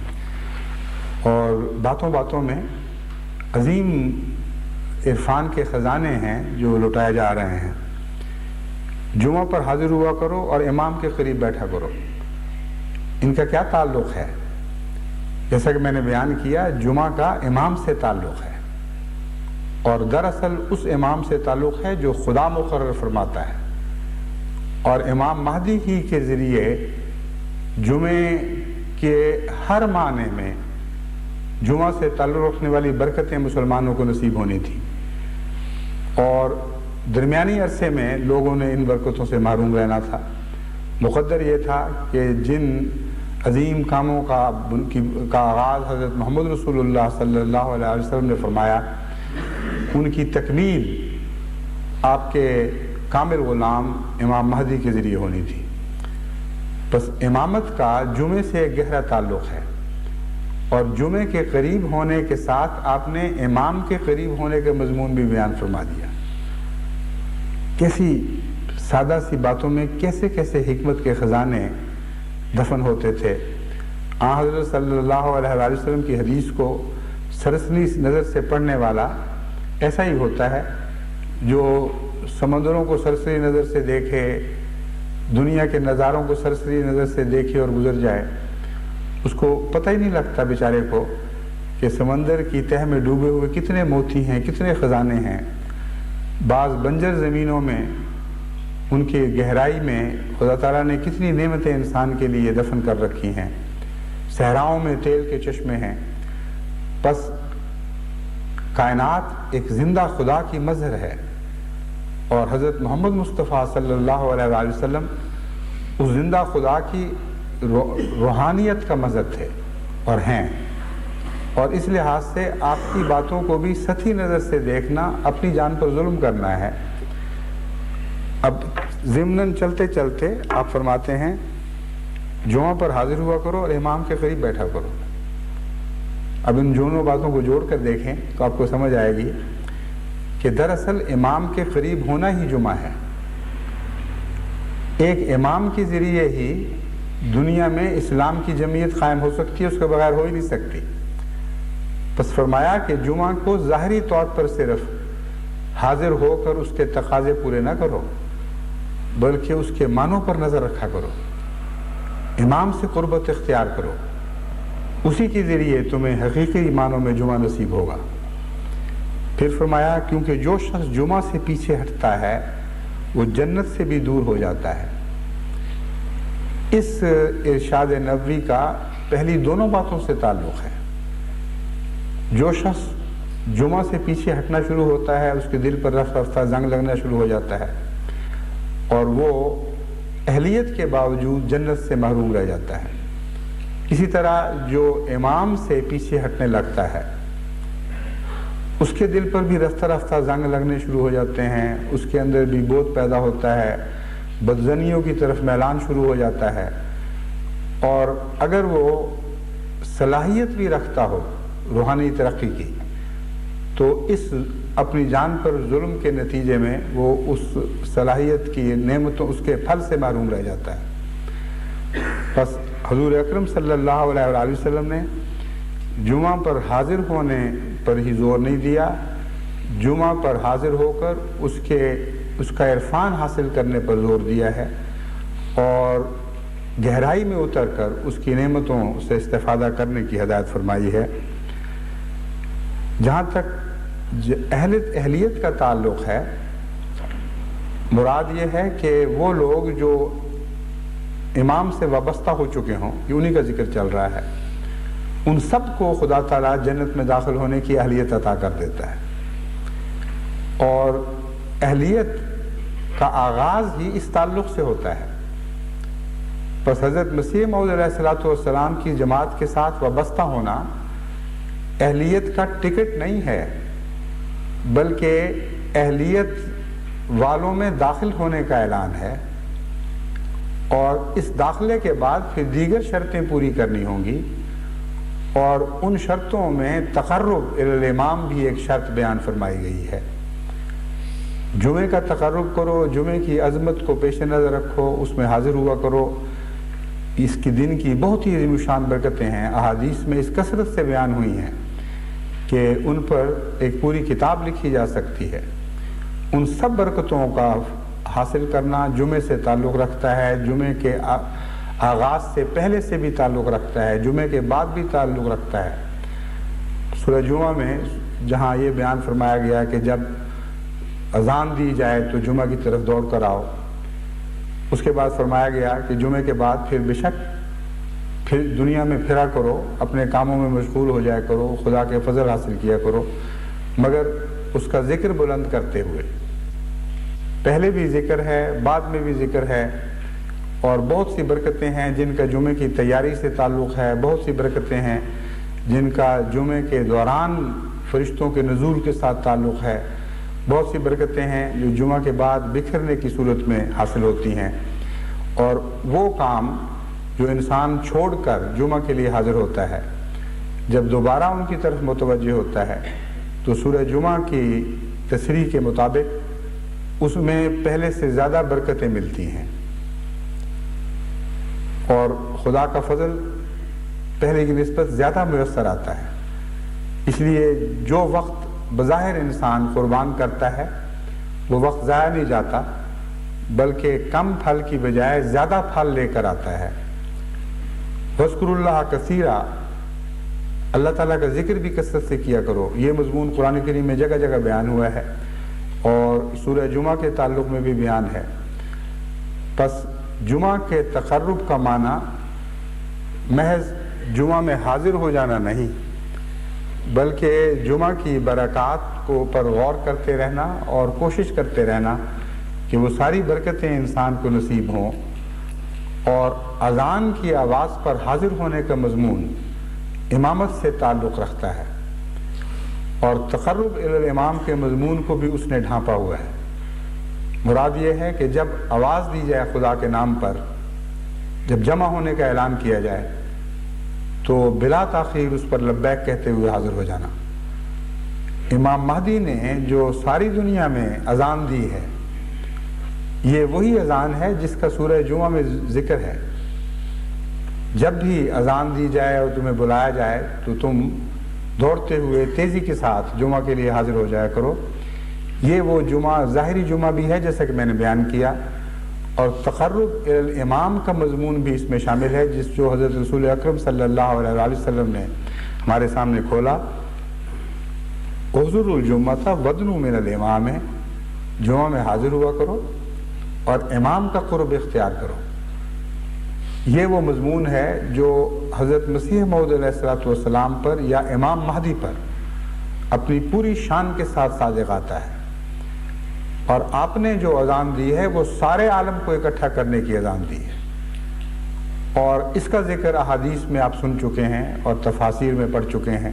اور باتوں باتوں میں عظیم عرفان کے خزانے ہیں جو لٹائے جا رہے ہیں. جمعہ پر حاضر ہوا کرو اور امام کے قریب بیٹھا کرو. ان کا کیا تعلق ہے؟ جیسا کہ میں نے بیان کیا، جمعہ کا امام سے تعلق ہے، اور دراصل اس امام سے تعلق ہے جو خدا مقرر فرماتا ہے، اور امام مہدی ہی کے ذریعے جمعے کے ہر معنی میں جمعہ سے تعلق رکھنے والی برکتیں مسلمانوں کو نصیب ہونی تھی، اور درمیانی عرصے میں لوگوں نے ان برکتوں سے محروم رہنا تھا. مقدر یہ تھا کہ جن عظیم کاموں کا آغاز حضرت محمد رسول اللہ صلی اللہ علیہ وسلم نے فرمایا، ان کی تکمیل آپ کے کامل غلام امام مہدی کے ذریعے ہونی تھی. بس امامت کا جمعے سے ایک گہرا تعلق ہے، اور جمعے کے قریب ہونے کے ساتھ آپ نے امام کے قریب ہونے کے مضمون بھی بیان فرما دیا. کیسی سادہ سی باتوں میں کیسے کیسے حکمت کے خزانے دفن ہوتے تھے. آن حضرت صلی اللہ علیہ وسلم کی حدیث کو سرسری نظر سے پڑھنے والا ایسا ہی ہوتا ہے جو سمندروں کو سرسری نظر سے دیکھے، دنیا کے نظاروں کو سرسری نظر سے دیکھے اور گزر جائے. اس کو پتہ ہی نہیں لگتا بیچارے کو کہ سمندر کی تہہ میں ڈوبے ہوئے کتنے موتی ہیں، کتنے خزانے ہیں. بعض بنجر زمینوں میں ان کے گہرائی میں خدا تعالیٰ نے کتنی نعمتیں انسان کے لیے دفن کر رکھی ہیں. صحراؤں میں تیل کے چشمے ہیں. بس کائنات ایک زندہ خدا کی مظہر ہے، اور حضرت محمد مصطفیٰ صلی اللہ علیہ وسلم اس زندہ خدا کی روحانیت کا مظہر تھے اور ہیں. اور اس لحاظ سے آپ کی باتوں کو بھی سطحی نظر سے دیکھنا اپنی جان پر ظلم کرنا ہے. اب ضمناً چلتے چلتے آپ فرماتے ہیں جمعہ پر حاضر ہوا کرو اور امام کے قریب بیٹھا کرو. اب ان دونوں باتوں کو جوڑ کر دیکھیں تو آپ کو سمجھ آئے گی کہ دراصل امام کے قریب ہونا ہی جمعہ ہے. ایک امام کے ذریعے ہی دنیا میں اسلام کی جمعیت قائم ہو سکتی ہے، اس کے بغیر ہو ہی نہیں سکتی. بس فرمایا کہ جمعہ کو ظاہری طور پر صرف حاضر ہو کر اس کے تقاضے پورے نہ کرو، بلکہ اس کے معنوں پر نظر رکھا کرو، امام سے قربت اختیار کرو. اسی کے ذریعے تمہیں حقیقی معنوں میں جمعہ نصیب ہوگا. پھر فرمایا کیونکہ جو شخص جمعہ سے پیچھے ہٹتا ہے وہ جنت سے بھی دور ہو جاتا ہے. اس ارشاد نبوی کا پہلی دونوں باتوں سے تعلق ہے. جو شخص جمعہ سے پیچھے ہٹنا شروع ہوتا ہے اس کے دل پر رفتہ رفتہ زنگ لگنا شروع ہو جاتا ہے، اور وہ اہلیت کے باوجود جنت سے محروم رہ جاتا ہے. اسی طرح جو امام سے پیچھے ہٹنے لگتا ہے اس کے دل پر بھی رفتہ رفتہ زنگ لگنے شروع ہو جاتے ہیں، اس کے اندر بھی بودھ پیدا ہوتا ہے، بدزنیوں کی طرف میلان شروع ہو جاتا ہے. اور اگر وہ صلاحیت بھی رکھتا ہو روحانی ترقی کی تو اس اپنی جان پر ظلم کے نتیجے میں وہ اس صلاحیت کی نعمتوں اس کے پھل سے محروم رہ جاتا ہے. بس حضور اکرم صلی اللہ علیہ وسلم نے جمعہ پر حاضر ہونے پر ہی زور نہیں دیا، جمعہ پر حاضر ہو کر اس کا عرفان حاصل کرنے پر زور دیا ہے، اور گہرائی میں اتر کر اس کی نعمتوں سے استفادہ کرنے کی ہدایت فرمائی ہے. جہاں تک اہلیت کا تعلق ہے، مراد یہ ہے کہ وہ لوگ جو امام سے وابستہ ہو چکے ہوں، یہ انہی کا ذکر چل رہا ہے، ان سب کو خدا تعالیٰ جنت میں داخل ہونے کی اہلیت عطا کر دیتا ہے. اور اہلیت کا آغاز ہی اس تعلق سے ہوتا ہے. بس حضرت مسیح موعود علیہ السلام کی جماعت کے ساتھ وابستہ ہونا اہلیت کا ٹکٹ نہیں ہے، بلکہ اہلیت والوں میں داخل ہونے کا اعلان ہے، اور اس داخلے کے بعد پھر دیگر شرطیں پوری کرنی ہوں گی، اور ان شرطوں میں تقرب الی الامام بھی ایک شرط بیان فرمائی گئی ہے. جمعے کا تقرب کرو، جمعے کی عظمت کو پیش نظر رکھو، اس میں حاضر ہوا کرو. اس کی دن کی بہت ہی عظیم شان برکتیں ہیں، احادیث میں اس کثرت سے بیان ہوئی ہیں کہ ان پر ایک پوری کتاب لکھی جا سکتی ہے، ان سب برکتوں کا حاصل کرنا جمعے سے تعلق رکھتا ہے، جمعے کے آغاز سے پہلے سے بھی تعلق رکھتا ہے، جمعے کے بعد بھی تعلق رکھتا ہے۔ سورہ جمعہ میں جہاں یہ بیان فرمایا گیا کہ جب اذان دی جائے تو جمعہ کی طرف دوڑ کر آؤ، اس کے بعد فرمایا گیا کہ جمعے کے بعد پھر بے شک پھر دنیا میں پھرا کرو، اپنے کاموں میں مشغول ہو جایا کرو، خدا کے فضل حاصل کیا کرو، مگر اس کا ذکر بلند کرتے ہوئے۔ پہلے بھی ذکر ہے، بعد میں بھی ذکر ہے، اور بہت سی برکتیں ہیں جن کا جمعے کی تیاری سے تعلق ہے، بہت سی برکتیں ہیں جن کا جمعے کے دوران فرشتوں کے نزول کے ساتھ تعلق ہے، بہت سی برکتیں ہیں جو جمعہ کے بعد بکھرنے کی صورت میں حاصل ہوتی ہیں، اور وہ کام جو انسان چھوڑ کر جمعہ کے لیے حاضر ہوتا ہے جب دوبارہ ان کی طرف متوجہ ہوتا ہے تو سورہ جمعہ کی تصریح کے مطابق اس میں پہلے سے زیادہ برکتیں ملتی ہیں، اور خدا کا فضل پہلے کی نسبت زیادہ میسر آتا ہے۔ اس لیے جو وقت بظاہر انسان قربان کرتا ہے وہ وقت ضائع نہیں جاتا، بلکہ کم پھل کی بجائے زیادہ پھل لے کر آتا ہے۔ وَاذْكُرُوا اللَّهَ كَثِيرًا، اللہ تعالیٰ کا ذکر بھی کثرت سے کیا کرو۔ یہ مضمون قرآن کریم میں جگہ جگہ بیان ہوا ہے اور سورہ جمعہ کے تعلق میں بھی بیان ہے۔ پس جمعہ کے تقرب کا معنی محض جمعہ میں حاضر ہو جانا نہیں، بلکہ جمعہ کی برکات کو پر غور کرتے رہنا اور کوشش کرتے رہنا کہ وہ ساری برکتیں انسان کو نصیب ہوں۔ اور اذان کی آواز پر حاضر ہونے کا مضمون امامت سے تعلق رکھتا ہے، اور تقرب الی الامام کے مضمون کو بھی اس نے ڈھانپا ہوا ہے۔ مراد یہ ہے کہ جب آواز دی جائے خدا کے نام پر، جب جمع ہونے کا اعلان کیا جائے تو بلا تاخیر اس پر لبیک کہتے ہوئے حاضر ہو جانا۔ امام مہدی نے جو ساری دنیا میں اذان دی ہے، یہ وہی اذان ہے جس کا سورہ جمعہ میں ذکر ہے۔ جب بھی اذان دی جائے اور تمہیں بلایا جائے تو تم دوڑتے ہوئے تیزی کے ساتھ جمعہ کے لیے حاضر ہو جایا کرو۔ یہ وہ جمعہ ظاہری جمعہ بھی ہے جیسا کہ میں نے بیان کیا، اور تقرب الی الامام کا مضمون بھی اس میں شامل ہے، جس جو حضرت رسول اکرم صلی اللہ علیہ وسلم نے ہمارے سامنے کھولا۔ احضروا الجمعۃ ودنوا من الامام، جمعہ میں حاضر ہوا کرو اور امام کا قرب اختیار کرو۔ یہ وہ مضمون ہے جو حضرت مسیح موعود علیہ الصلوۃ والسلام پر یا امام مہدی پر اپنی پوری شان کے ساتھ صادق آتا ہے، اور آپ نے جو اذان دی ہے وہ سارے عالم کو اکٹھا کرنے کی اذان دی ہے، اور اس کا ذکر احادیث میں آپ سن چکے ہیں اور تفاسیر میں پڑھ چکے ہیں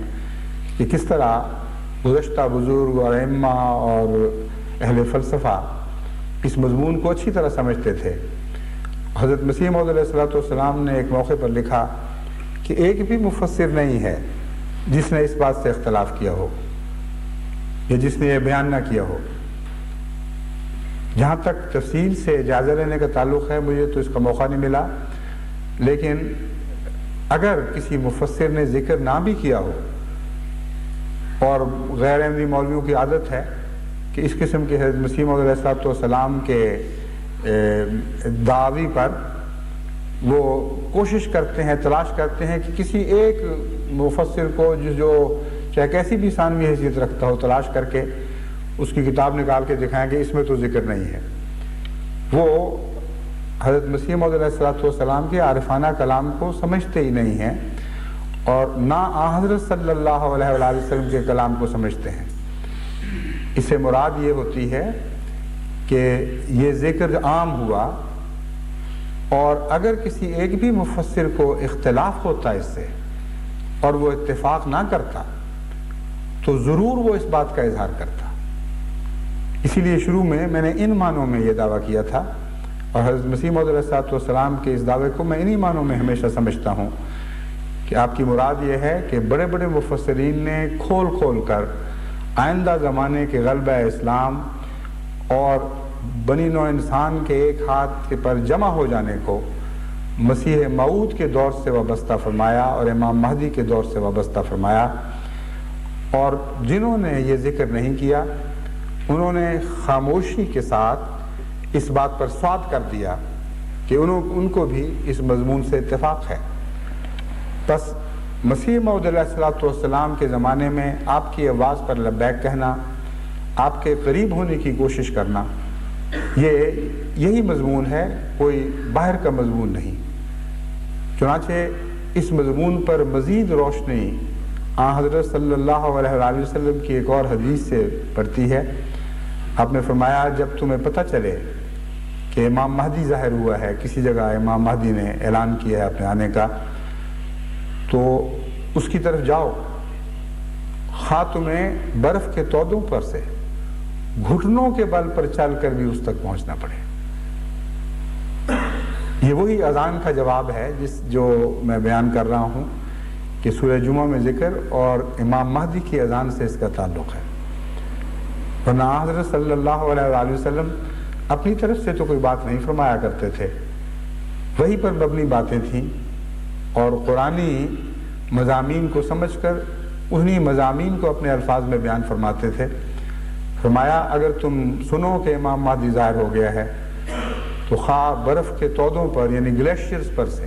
کہ کس طرح گزشتہ بزرگ اور ائمہ اور اہل فلسفہ اس مضمون کو اچھی طرح سمجھتے تھے۔ حضرت مسیح موعود علیہ الصلوۃ والسلام نے ایک موقع پر لکھا کہ ایک بھی مفسر نہیں ہے جس نے اس بات سے اختلاف کیا ہو یا جس نے یہ بیان نہ کیا ہو۔ جہاں تک تفصیل سے جائزہ لینے کا تعلق ہے، مجھے تو اس کا موقع نہیں ملا، لیکن اگر کسی مفسر نے ذکر نہ بھی کیا ہو، اور غیر احمدی مولویوں کی عادت ہے کہ اس قسم کے حضرت مسیح موعود علیہ الصلوۃ والسلام کے دعوی پر وہ کوشش کرتے ہیں، تلاش کرتے ہیں کہ کسی ایک مفسر کو جو چاہے کیسی بھی ثانوی حیثیت رکھتا ہو، تلاش کر کے اس کی کتاب نکال کے دکھائیں کہ اس میں تو ذکر نہیں ہے۔ وہ حضرت مسیح موعود علیہ الصلوۃ والسلام کے عارفانہ کلام کو سمجھتے ہی نہیں ہیں، اور نہ حضرت صلی اللہ علیہ وآلہ وسلم کے کلام کو سمجھتے ہیں۔ اس سے مراد یہ ہوتی ہے کہ یہ ذکر عام ہوا، اور اگر کسی ایک بھی مفسر کو اختلاف ہوتا اس سے اور وہ اتفاق نہ کرتا تو ضرور وہ اس بات کا اظہار کرتا۔ اسی لیے شروع میں نے ان معنوں میں یہ دعویٰ کیا تھا، اور حضرت مسیح موعود علیہ السلام کے اس دعوے کو میں انہی معنوں میں ہمیشہ سمجھتا ہوں کہ آپ کی مراد یہ ہے کہ بڑے بڑے مفسرین نے کھول کھول کر آئندہ زمانے کے غلبہ اسلام اور بنی نوع انسان کے ایک ہاتھ پر جمع ہو جانے کو مسیح موعود کے دور سے وابستہ فرمایا اور امام مہدی کے دور سے وابستہ فرمایا، اور جنہوں نے یہ ذکر نہیں کیا انہوں نے خاموشی کے ساتھ اس بات پر سواد کر دیا کہ ان کو بھی اس مضمون سے اتفاق ہے۔ بس مسیح موعود علیہ الصلوۃ والسلام کے زمانے میں آپ کی آواز پر لبیک کہنا، آپ کے قریب ہونے کی کوشش کرنا، یہی مضمون ہے، کوئی باہر کا مضمون نہیں۔ چنانچہ اس مضمون پر مزید روشنی حضرت صلی اللہ علیہ وآلہ وسلم کی ایک اور حدیث سے پڑتی ہے۔ آپ نے فرمایا جب تمہیں پتہ چلے کہ امام مہدی ظاہر ہوا ہے، کسی جگہ امام مہدی نے اعلان کیا ہے اپنے آنے کا، تو اس کی طرف جاؤ، خواہ تمہیں برف کے تودوں پر سے گھٹنوں کے بل پر چل کر بھی اس تک پہنچنا پڑے۔ یہ وہی اذان کا جواب ہے جو میں بیان کر رہا ہوں کہ سورہ جمعہ میں ذکر اور امام مہدی کی اذان سے اس کا تعلق ہے۔ ورنہ حضرت صلی اللہ علیہ وآلہ وسلم اپنی طرف سے تو کوئی بات نہیں فرمایا کرتے تھے، وہی پر مبنی باتیں تھیں، اور قرآنی مضامین کو سمجھ کر انہی مضامین کو اپنے الفاظ میں بیان فرماتے تھے۔ فرمایا اگر تم سنو کہ امام مہدی ظاہر ہو گیا ہے تو خواہ برف کے تودوں پر یعنی گلیشیئرز پر سے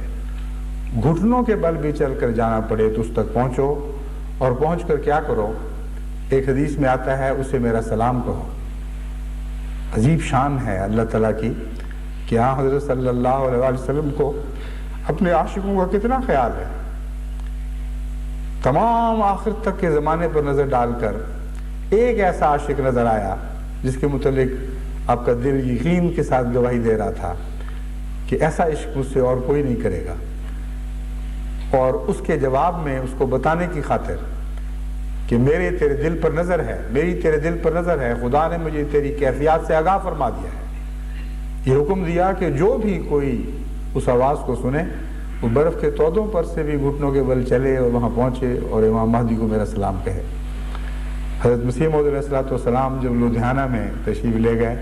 گھٹنوں کے بل بھی چل کر جانا پڑے تو اس تک پہنچو، اور پہنچ کر کیا کرو؟ ایک حدیث میں آتا ہے اسے میرا سلام کہو۔ عجیب شان ہے اللہ تعالیٰ کی کہ حضرت صلی اللہ علیہ وآلہ وسلم کو اپنے عاشقوں کا کتنا خیال ہے۔ تمام آخر تک کے زمانے پر نظر ڈال کر ایک ایسا عاشق نظر آیا جس کے متعلق آپ کا دل یقین کے ساتھ گواہی دے رہا تھا کہ ایسا عشق مجھ سے اور کوئی نہیں کرے گا، اور اس کے جواب میں اس کو بتانے کی خاطر کہ میرے تیرے دل پر نظر ہے، میری تیرے دل پر نظر ہے، خدا نے مجھے تیری کیفیات سے آگاہ فرما دیا ہے، یہ حکم دیا کہ جو بھی کوئی اس آواز کو سنے وہ برف کے تودوں پر سے بھی گھٹنوں کے بل چلے اور وہاں پہنچے اور امام مہدی کو میرا سلام کہے۔ حضرت مسیح موعود علیہ الصلوۃ والسلام جب لدھیانہ میں تشریف لے گئے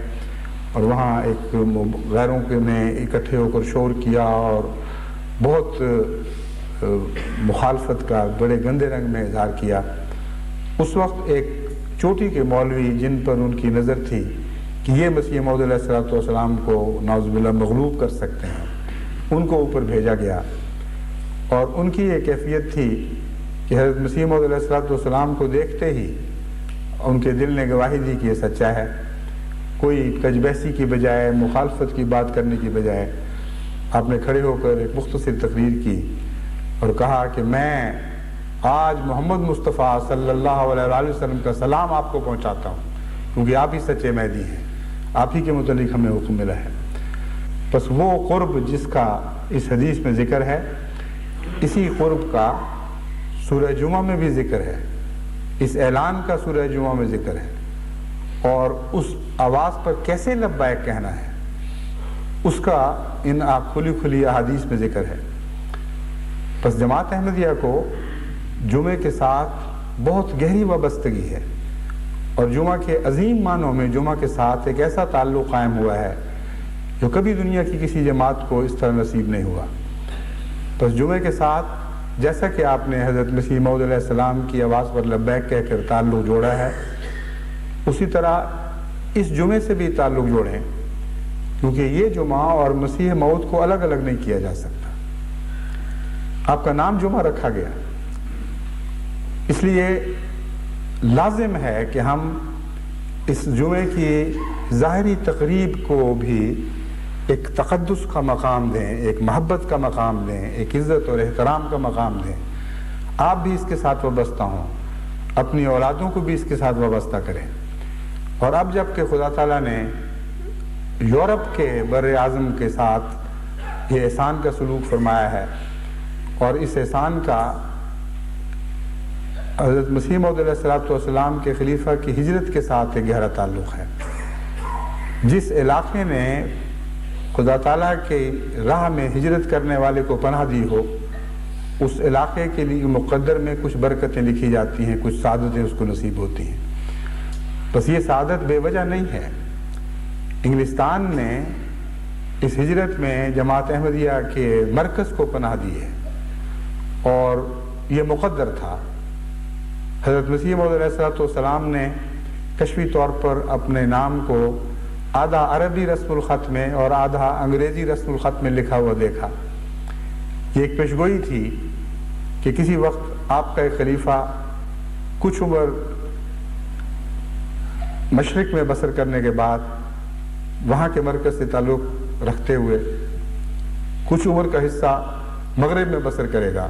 اور وہاں ایک غیروں کے نے اکٹھے ہو کر شور کیا اور بہت مخالفت کا بڑے گندے رنگ میں اظہار کیا، اس وقت ایک چوٹی کے مولوی جن پر ان کی نظر تھی کہ یہ مسیح موعود علیہ الصلوۃ والسلام کو نعوذ باللہ مغلوب کر سکتے ہیں، ان کو اوپر بھیجا گیا، اور ان کی یہ کیفیت تھی کہ حضرت مسیح موعود علیہ الصلوۃ والسلام کو دیکھتے ہی ان کے دل نے گواہی دی کہ یہ سچا ہے۔ کوئی کجبحثی کی بجائے، مخالفت کی بات کرنے کی بجائے آپ نے کھڑے ہو کر ایک مختصر تقریر کی اور کہا کہ میں آج محمد مصطفیٰ صلی اللہ علیہ وآلہ وسلم کا سلام آپ کو پہنچاتا ہوں، کیونکہ آپ ہی سچے مہدی ہیں، آپ ہی کے متعلق ہمیں حکم ملا ہے۔ بس وہ قرب جس کا اس حدیث میں ذکر ہے، اسی قرب کا سورہ جمعہ میں بھی ذکر ہے، اس اعلان کا سورہ جمعہ میں ذکر ہے، اور اس آواز پر کیسے لبیک کہنا ہے اس کا ان کھلی کھلی احادیث میں ذکر ہے۔ بس جماعت احمدیہ کو جمعے کے ساتھ بہت گہری وابستگی ہے، اور جمعہ کے عظیم معنوں میں جمعہ کے ساتھ ایک ایسا تعلق قائم ہوا ہے جو کبھی دنیا کی کسی جماعت کو اس طرح نصیب نہیں ہوا۔ بس جمعے کے ساتھ جیسا کہ آپ نے حضرت مسیح موعود علیہ السلام کی آواز پر لبیک کہہ کر تعلق جوڑا ہے، اسی طرح اس جمعے سے بھی تعلق جوڑیں، کیونکہ یہ جمعہ اور مسیح موعود کو الگ الگ نہیں کیا جا سکتا۔ آپ کا نام جمعہ رکھا گیا، اس لیے لازم ہے کہ ہم اس جمعے کی ظاہری تقریب کو بھی ایک تقدس کا مقام دیں، ایک محبت کا مقام دیں، ایک عزت اور احترام کا مقام دیں۔ آپ بھی اس کے ساتھ وابستہ ہوں، اپنی اولادوں کو بھی اس کے ساتھ وابستہ کریں۔ اور اب جب کہ خدا تعالیٰ نے یورپ کے بر اعظم کے ساتھ یہ احسان کا سلوک فرمایا ہے، اور اس احسان کا حضرت مسیح موعود علیہ الصلوۃ والسلام کے خلیفہ کی ہجرت کے ساتھ ایک گہرا تعلق ہے۔ جس علاقے نے خدا تعالیٰ کی راہ میں ہجرت کرنے والے کو پناہ دی ہو، اس علاقے کے لیے مقدر میں کچھ برکتیں لکھی جاتی ہیں، کچھ سعادتیں اس کو نصیب ہوتی ہیں۔ بس یہ سعادت بے وجہ نہیں ہے۔ انگلستان نے اس ہجرت میں جماعت احمدیہ کے مرکز کو پناہ دی ہے، اور یہ مقدر تھا حضرت مسیح موعود علیہ السلام نے کشفی طور پر اپنے نام کو آدھا عربی رسم الخط میں اور آدھا انگریزی رسم الخط میں لکھا ہوا دیکھا۔ یہ ایک پیشگوئی تھی کہ کسی وقت آپ کا ایک خلیفہ کچھ عمر مشرق میں بسر کرنے کے بعد وہاں کے مرکز سے تعلق رکھتے ہوئے کچھ عمر کا حصہ مغرب میں بسر کرے گا۔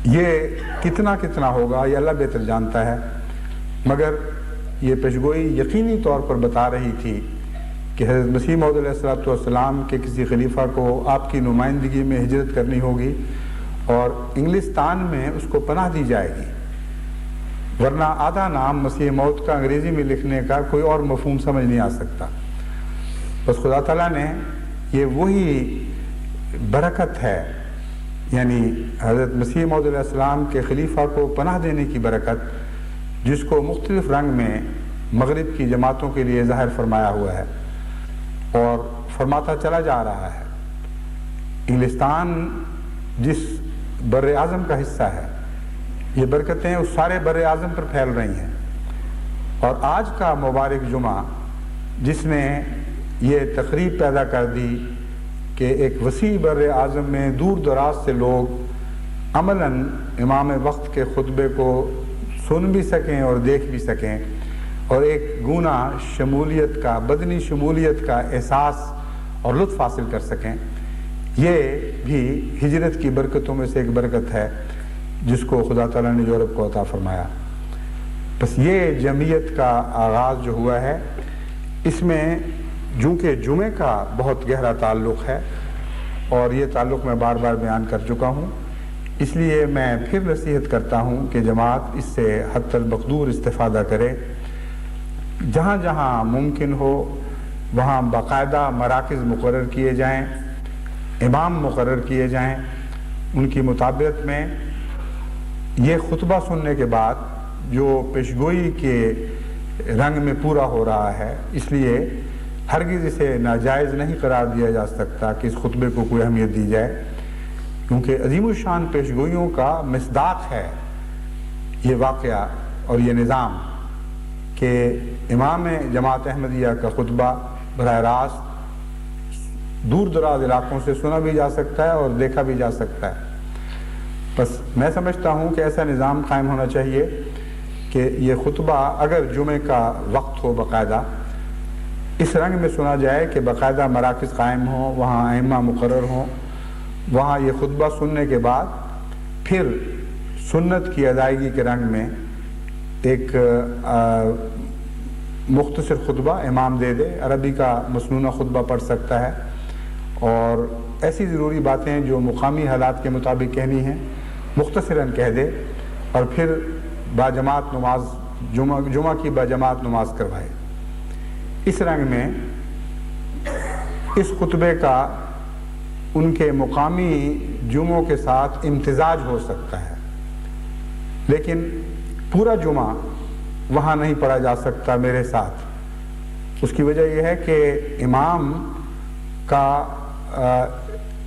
یہ کتنا ہوگا یہ اللہ بہتر جانتا ہے، مگر یہ پیشگوئی یقینی طور پر بتا رہی تھی کہ حضرت مسیح موعود علیہ السلام کے کسی خلیفہ کو آپ کی نمائندگی میں ہجرت کرنی ہوگی اور انگلستان میں اس کو پناہ دی جائے گی، ورنہ آدھا نام مسیح موعود کا انگریزی میں لکھنے کا کوئی اور مفہوم سمجھ نہیں آ سکتا۔ بس خدا تعالیٰ نے یہ وہی برکت ہے، یعنی حضرت مسیح موعود علیہ السلام کے خلیفہ کو پناہ دینے کی برکت، جس کو مختلف رنگ میں مغرب کی جماعتوں کے لیے ظاہر فرمایا ہوا ہے اور فرماتا چلا جا رہا ہے۔ انگلستان جس بر اعظم کا حصہ ہے، یہ برکتیں اس سارے بر اعظم پر پھیل رہی ہیں، اور آج کا مبارک جمعہ جس نے یہ تقریب پیدا کر دی کہ ایک وسیع بر اعظم میں دور دراز سے لوگ عملاً امام وقت کے خطبے کو سن بھی سکیں اور دیکھ بھی سکیں اور ایک گونا شمولیت کا، بدنی شمولیت کا احساس اور لطف حاصل کر سکیں، یہ بھی ہجرت کی برکتوں میں سے ایک برکت ہے جس کو خدا تعالیٰ نے یورپ کو عطا فرمایا۔ بس یہ جمعیت کا آغاز جو ہوا ہے، اس میں چونکہ جمعے کا بہت گہرا تعلق ہے اور یہ تعلق میں بار بار بیان کر چکا ہوں، اس لیے میں پھر نصیحت کرتا ہوں کہ جماعت اس سے حد المقدور استفادہ کرے۔ جہاں جہاں ممکن ہو وہاں باقاعدہ مراکز مقرر کیے جائیں، امام مقرر کیے جائیں، ان کی مطابقت میں یہ خطبہ سننے کے بعد جو پیشگوئی کے رنگ میں پورا ہو رہا ہے، اس لیے ہرگز اسے ناجائز نہیں قرار دیا جا سکتا کہ اس خطبے کو کوئی اہمیت دی جائے، کیونکہ عظیم الشان پیشگوئیوں کا مصداق ہے یہ واقعہ اور یہ نظام کہ امام جماعت احمدیہ کا خطبہ براہ راست دور دراز علاقوں سے سنا بھی جا سکتا ہے اور دیکھا بھی جا سکتا ہے۔ بس میں سمجھتا ہوں کہ ایسا نظام قائم ہونا چاہیے کہ یہ خطبہ اگر جمعے کا وقت ہو باقاعدہ اس رنگ میں سنا جائے کہ باقاعدہ مراکز قائم ہوں، وہاں ائمہ مقرر ہوں، وہاں یہ خطبہ سننے کے بعد پھر سنت کی ادائیگی کے رنگ میں ایک مختصر خطبہ امام دے دے، عربی کا مسنونہ خطبہ پڑھ سکتا ہے، اور ایسی ضروری باتیں جو مقامی حالات کے مطابق کہنی ہیں مختصراً کہہ دے، اور پھر باجماعت نماز جمعہ کی باجماعت نماز کروائے۔ اس رنگ میں اس خطبے کا ان کے مقامی جمعوں کے ساتھ امتزاج ہو سکتا ہے، لیکن پورا جمعہ وہاں نہیں پڑھا جا سکتا میرے ساتھ۔ اس کی وجہ یہ ہے کہ امام کا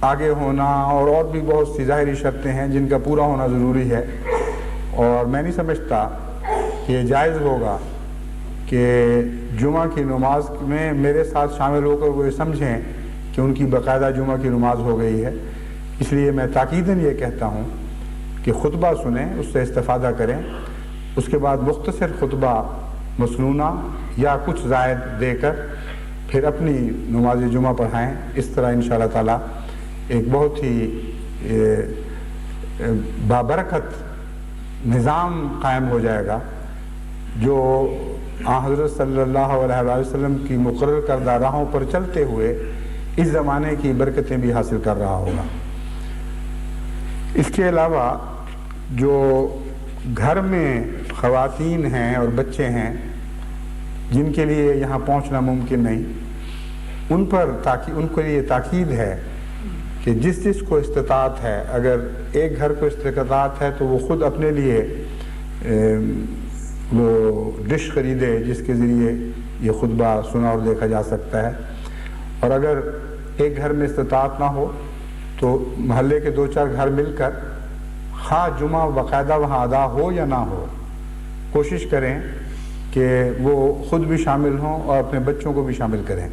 آگے ہونا اور بھی بہت سی ظاہری شرطیں ہیں جن کا پورا ہونا ضروری ہے، اور میں نہیں سمجھتا کہ یہ جائز ہوگا کہ جمعہ کی نماز میں میرے ساتھ شامل ہو کر وہ یہ سمجھیں کہ ان کی باقاعدہ جمعہ کی نماز ہو گئی ہے۔ اس لیے میں تاکیداً یہ کہتا ہوں کہ خطبہ سنیں، اس سے استفادہ کریں، اس کے بعد مختصر خطبہ مسنونہ یا کچھ زائد دے کر پھر اپنی نماز جمعہ پڑھائیں۔ اس طرح انشاءاللہ تعالی ایک بہت ہی بابرکت نظام قائم ہو جائے گا جو حضرت صلی اللہ علیہ وسلم کی مقرر کردہ راہوں پر چلتے ہوئے اس زمانے کی برکتیں بھی حاصل کر رہا ہوگا۔ اس کے علاوہ جو گھر میں خواتین ہیں اور بچے ہیں جن کے لیے یہاں پہنچنا ممکن نہیں، ان کے لیے تاکید ہے کہ جس کو استطاعت ہے، اگر ایک گھر کو استطاعت ہے تو وہ خود اپنے لیے وہ ڈش خریدے جس کے ذریعے یہ خطبہ سنا اور دیکھا جا سکتا ہے، اور اگر ایک گھر میں استطاعت نہ ہو تو محلے کے 2-4 گھر مل کر خواہ جمعہ باقاعدہ وہاں ادا ہو یا نہ ہو، کوشش کریں کہ وہ خود بھی شامل ہوں اور اپنے بچوں کو بھی شامل کریں۔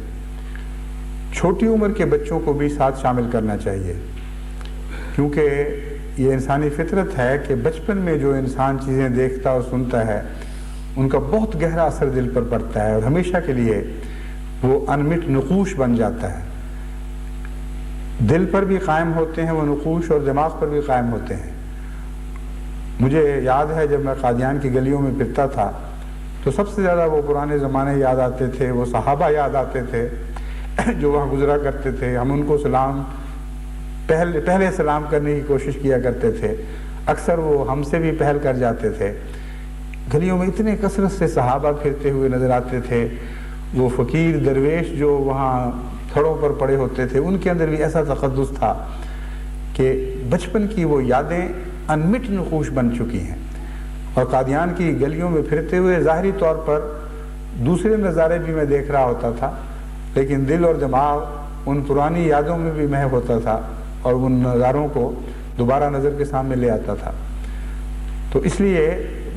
چھوٹی عمر کے بچوں کو بھی ساتھ شامل کرنا چاہیے، کیونکہ یہ انسانی فطرت ہے کہ بچپن میں جو انسان چیزیں دیکھتا اور سنتا ہے ان کا بہت گہرا اثر دل پر پڑتا ہے اور ہمیشہ کے لیے وہ انمٹ نقوش بن جاتا ہے۔ دل پر بھی قائم ہوتے ہیں وہ نقوش اور دماغ پر بھی قائم ہوتے ہیں۔ مجھے یاد ہے جب میں قادیان کی گلیوں میں پھرتا تھا تو سب سے زیادہ وہ پرانے زمانے یاد آتے تھے، وہ صحابہ یاد آتے تھے جو وہاں گزرا کرتے تھے۔ ہم ان کو پہلے سلام کرنے کی کوشش کیا کرتے تھے، اکثر وہ ہم سے بھی پہل کر جاتے تھے۔ گلیوں میں اتنے کثرت سے صحابہ پھرتے ہوئے نظر آتے تھے، وہ فقیر درویش جو وہاں تھڑوں پر پڑے ہوتے تھے ان کے اندر بھی ایسا تقدس تھا کہ بچپن کی وہ یادیں انمٹ نقوش بن چکی ہیں۔ اور قادیان کی گلیوں میں پھرتے ہوئے ظاہری طور پر دوسرے نظارے بھی میں دیکھ رہا ہوتا تھا، لیکن دل اور دماغ ان پرانی یادوں میں بھی محو ہوتا تھا اور ان نظاروں کو دوبارہ نظر کے سامنے لے آتا تھا۔ تو اس لیے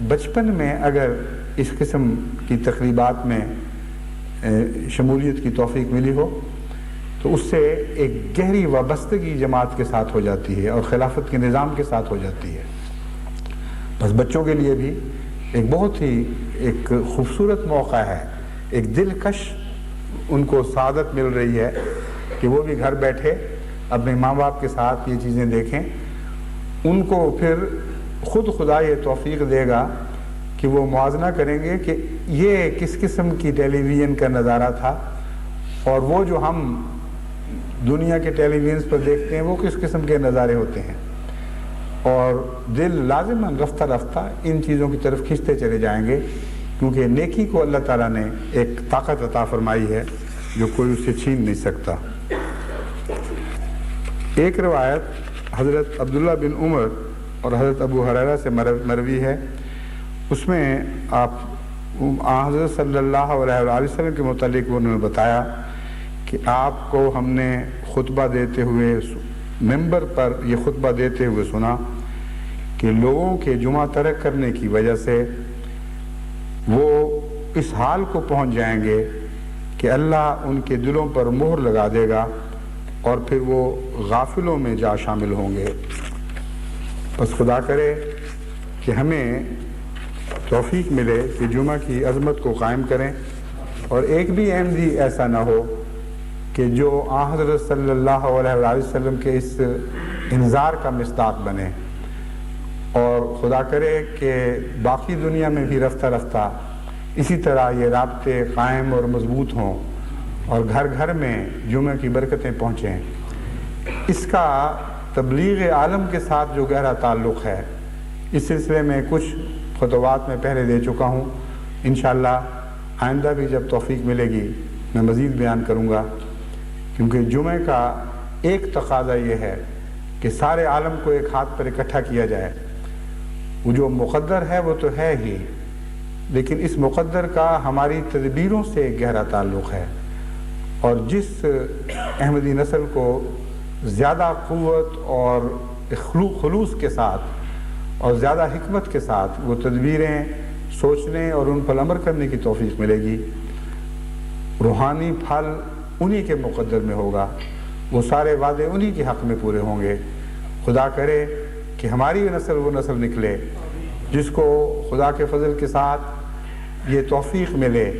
بچپن میں اگر اس قسم کی تقریبات میں شمولیت کی توفیق ملی ہو تو اس سے ایک گہری وابستگی جماعت کے ساتھ ہو جاتی ہے اور خلافت کے نظام کے ساتھ ہو جاتی ہے۔ بس بچوں کے لیے بھی ایک بہت ہی ایک خوبصورت موقع ہے، ایک دلکش ان کو سعادت مل رہی ہے کہ وہ بھی گھر بیٹھے اپنے ماں باپ کے ساتھ یہ چیزیں دیکھیں۔ ان کو پھر خود خدا یہ توفیق دے گا کہ وہ موازنہ کریں گے کہ یہ کس قسم کی ٹیلی ویژن کا نظارہ تھا اور وہ جو ہم دنیا کے ٹیلی ویژنز پر دیکھتے ہیں وہ کس قسم کے نظارے ہوتے ہیں، اور دل لازماً رفتہ رفتہ ان چیزوں کی طرف کھنچتے چلے جائیں گے، کیونکہ نیکی کو اللہ تعالیٰ نے ایک طاقت عطا فرمائی ہے جو کوئی اسے چھین نہیں سکتا۔ ایک روایت حضرت عبداللہ بن عمر اور حضرت ابو ہریرہ سے مروی ہے، اس میں آپ حضرت صلی اللہ علیہ وآلہ وسلم کے متعلق انہوں نے بتایا کہ آپ کو ہم نے خطبہ دیتے ہوئے ممبر پر یہ خطبہ دیتے ہوئے سنا کہ لوگوں کے جمعہ ترک کرنے کی وجہ سے وہ اس حال کو پہنچ جائیں گے کہ اللہ ان کے دلوں پر مہر لگا دے گا اور پھر وہ غافلوں میں جا شامل ہوں گے۔ بس خدا کرے کہ ہمیں توفیق ملے کہ جمعہ کی عظمت کو قائم کریں اور ایک بھی احمدی ایسا نہ ہو کہ جو حضرت صلی اللہ علیہ وآلہ وسلم کے اس انذار کا مصداق بنے، اور خدا کرے کہ باقی دنیا میں بھی رفتہ رفتہ اسی طرح یہ رابطے قائم اور مضبوط ہوں اور گھر گھر میں جمعہ کی برکتیں پہنچیں۔ اس کا تبلیغ عالم کے ساتھ جو گہرا تعلق ہے، اس سلسلے میں کچھ خطوات میں پہلے دے چکا ہوں، انشاءاللہ آئندہ بھی جب توفیق ملے گی میں مزید بیان کروں گا، کیونکہ جمعہ کا ایک تقاضا یہ ہے کہ سارے عالم کو ایک ہاتھ پر اکٹھا کیا جائے۔ وہ جو مقدر ہے وہ تو ہے ہی، لیکن اس مقدر کا ہماری تدبیروں سے ایک گہرا تعلق ہے، اور جس احمدی نسل کو زیادہ قوت اور خلوص کے ساتھ اور زیادہ حکمت کے ساتھ وہ تدبیریں سوچنے اور ان پر عمل کرنے کی توفیق ملے گی، روحانی پھل انہی کے مقدر میں ہوگا، وہ سارے وعدے انہی کے حق میں پورے ہوں گے۔ خدا کرے کہ ہماری نسل وہ نسل نکلے جس کو خدا کے فضل کے ساتھ یہ توفیق ملے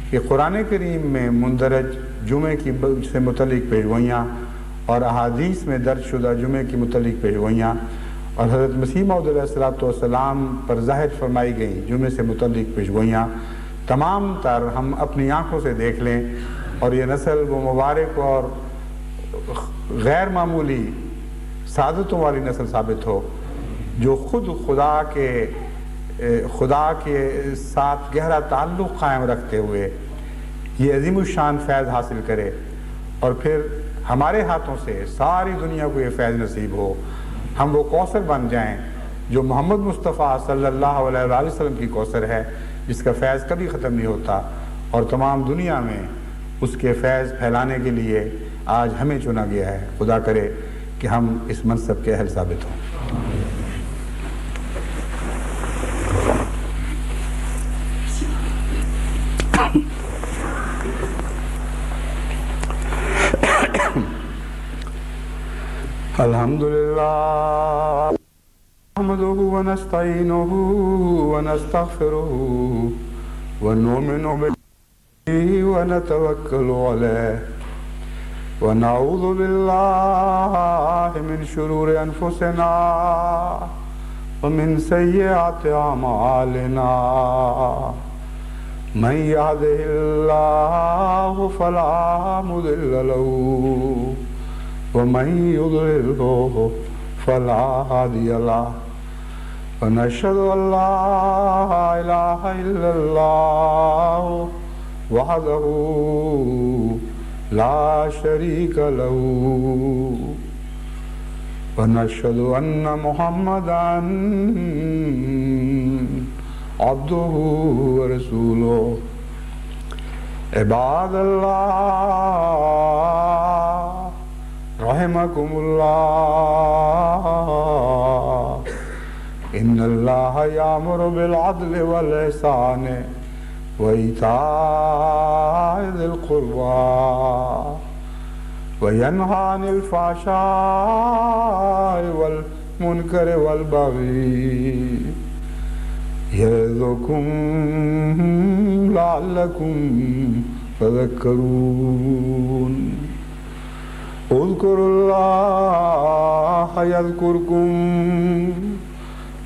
کہ قرآن کریم میں مندرج جمعے کی سے متعلق پیشگوئیاں اور احادیث میں درج شدہ جمعے کی متعلق پیشگوئیاں اور حضرت مسیح موعود علیہ الصلوۃ والسلام پر ظاہر فرمائی گئی جمعے سے متعلق پیشگوئیاں تمام تر ہم اپنی آنکھوں سے دیکھ لیں، اور یہ نسل وہ مبارک اور غیر معمولی سعادتوں والی نسل ثابت ہو جو خود خدا کے ساتھ گہرا تعلق قائم رکھتے ہوئے یہ عظیم الشان فیض حاصل کرے، اور پھر ہمارے ہاتھوں سے ساری دنیا کو یہ فیض نصیب ہو، ہم وہ کوثر بن جائیں جو محمد مصطفیٰ صلی اللہ علیہ وآلہ وسلم کی کوثر ہے، جس کا فیض کبھی ختم نہیں ہوتا، اور تمام دنیا میں اس کے فیض پھیلانے کے لیے آج ہمیں چنا گیا ہے۔ خدا کرے کہ ہم اس منصب کے اہل ثابت ہوں۔ الحمد لله نحمده ونستعينه ونستغفره ونؤمن به ونتوكل عليه ونعوذ بالله من شرور أنفسنا ومن سيئات أعمالنا من يهده الله فلا مضل له ومن يضلله فلا هادي له ونشهد أن لا إله إلا الله وحده لا شريك له ونشهد أن محمدا عبده ورسوله عباد الله رحمكم الله إن الله يأمر بالعدل والإحسان وإيتاء ذي القربى وينهى عن الفحشاء والمنكر والبغي يعظكم لعلكم تذكرون اذكروا الله يذكركم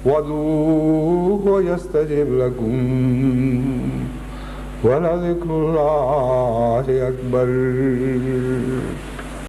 وادعوه يستجب لكم ولذكر الله أكبر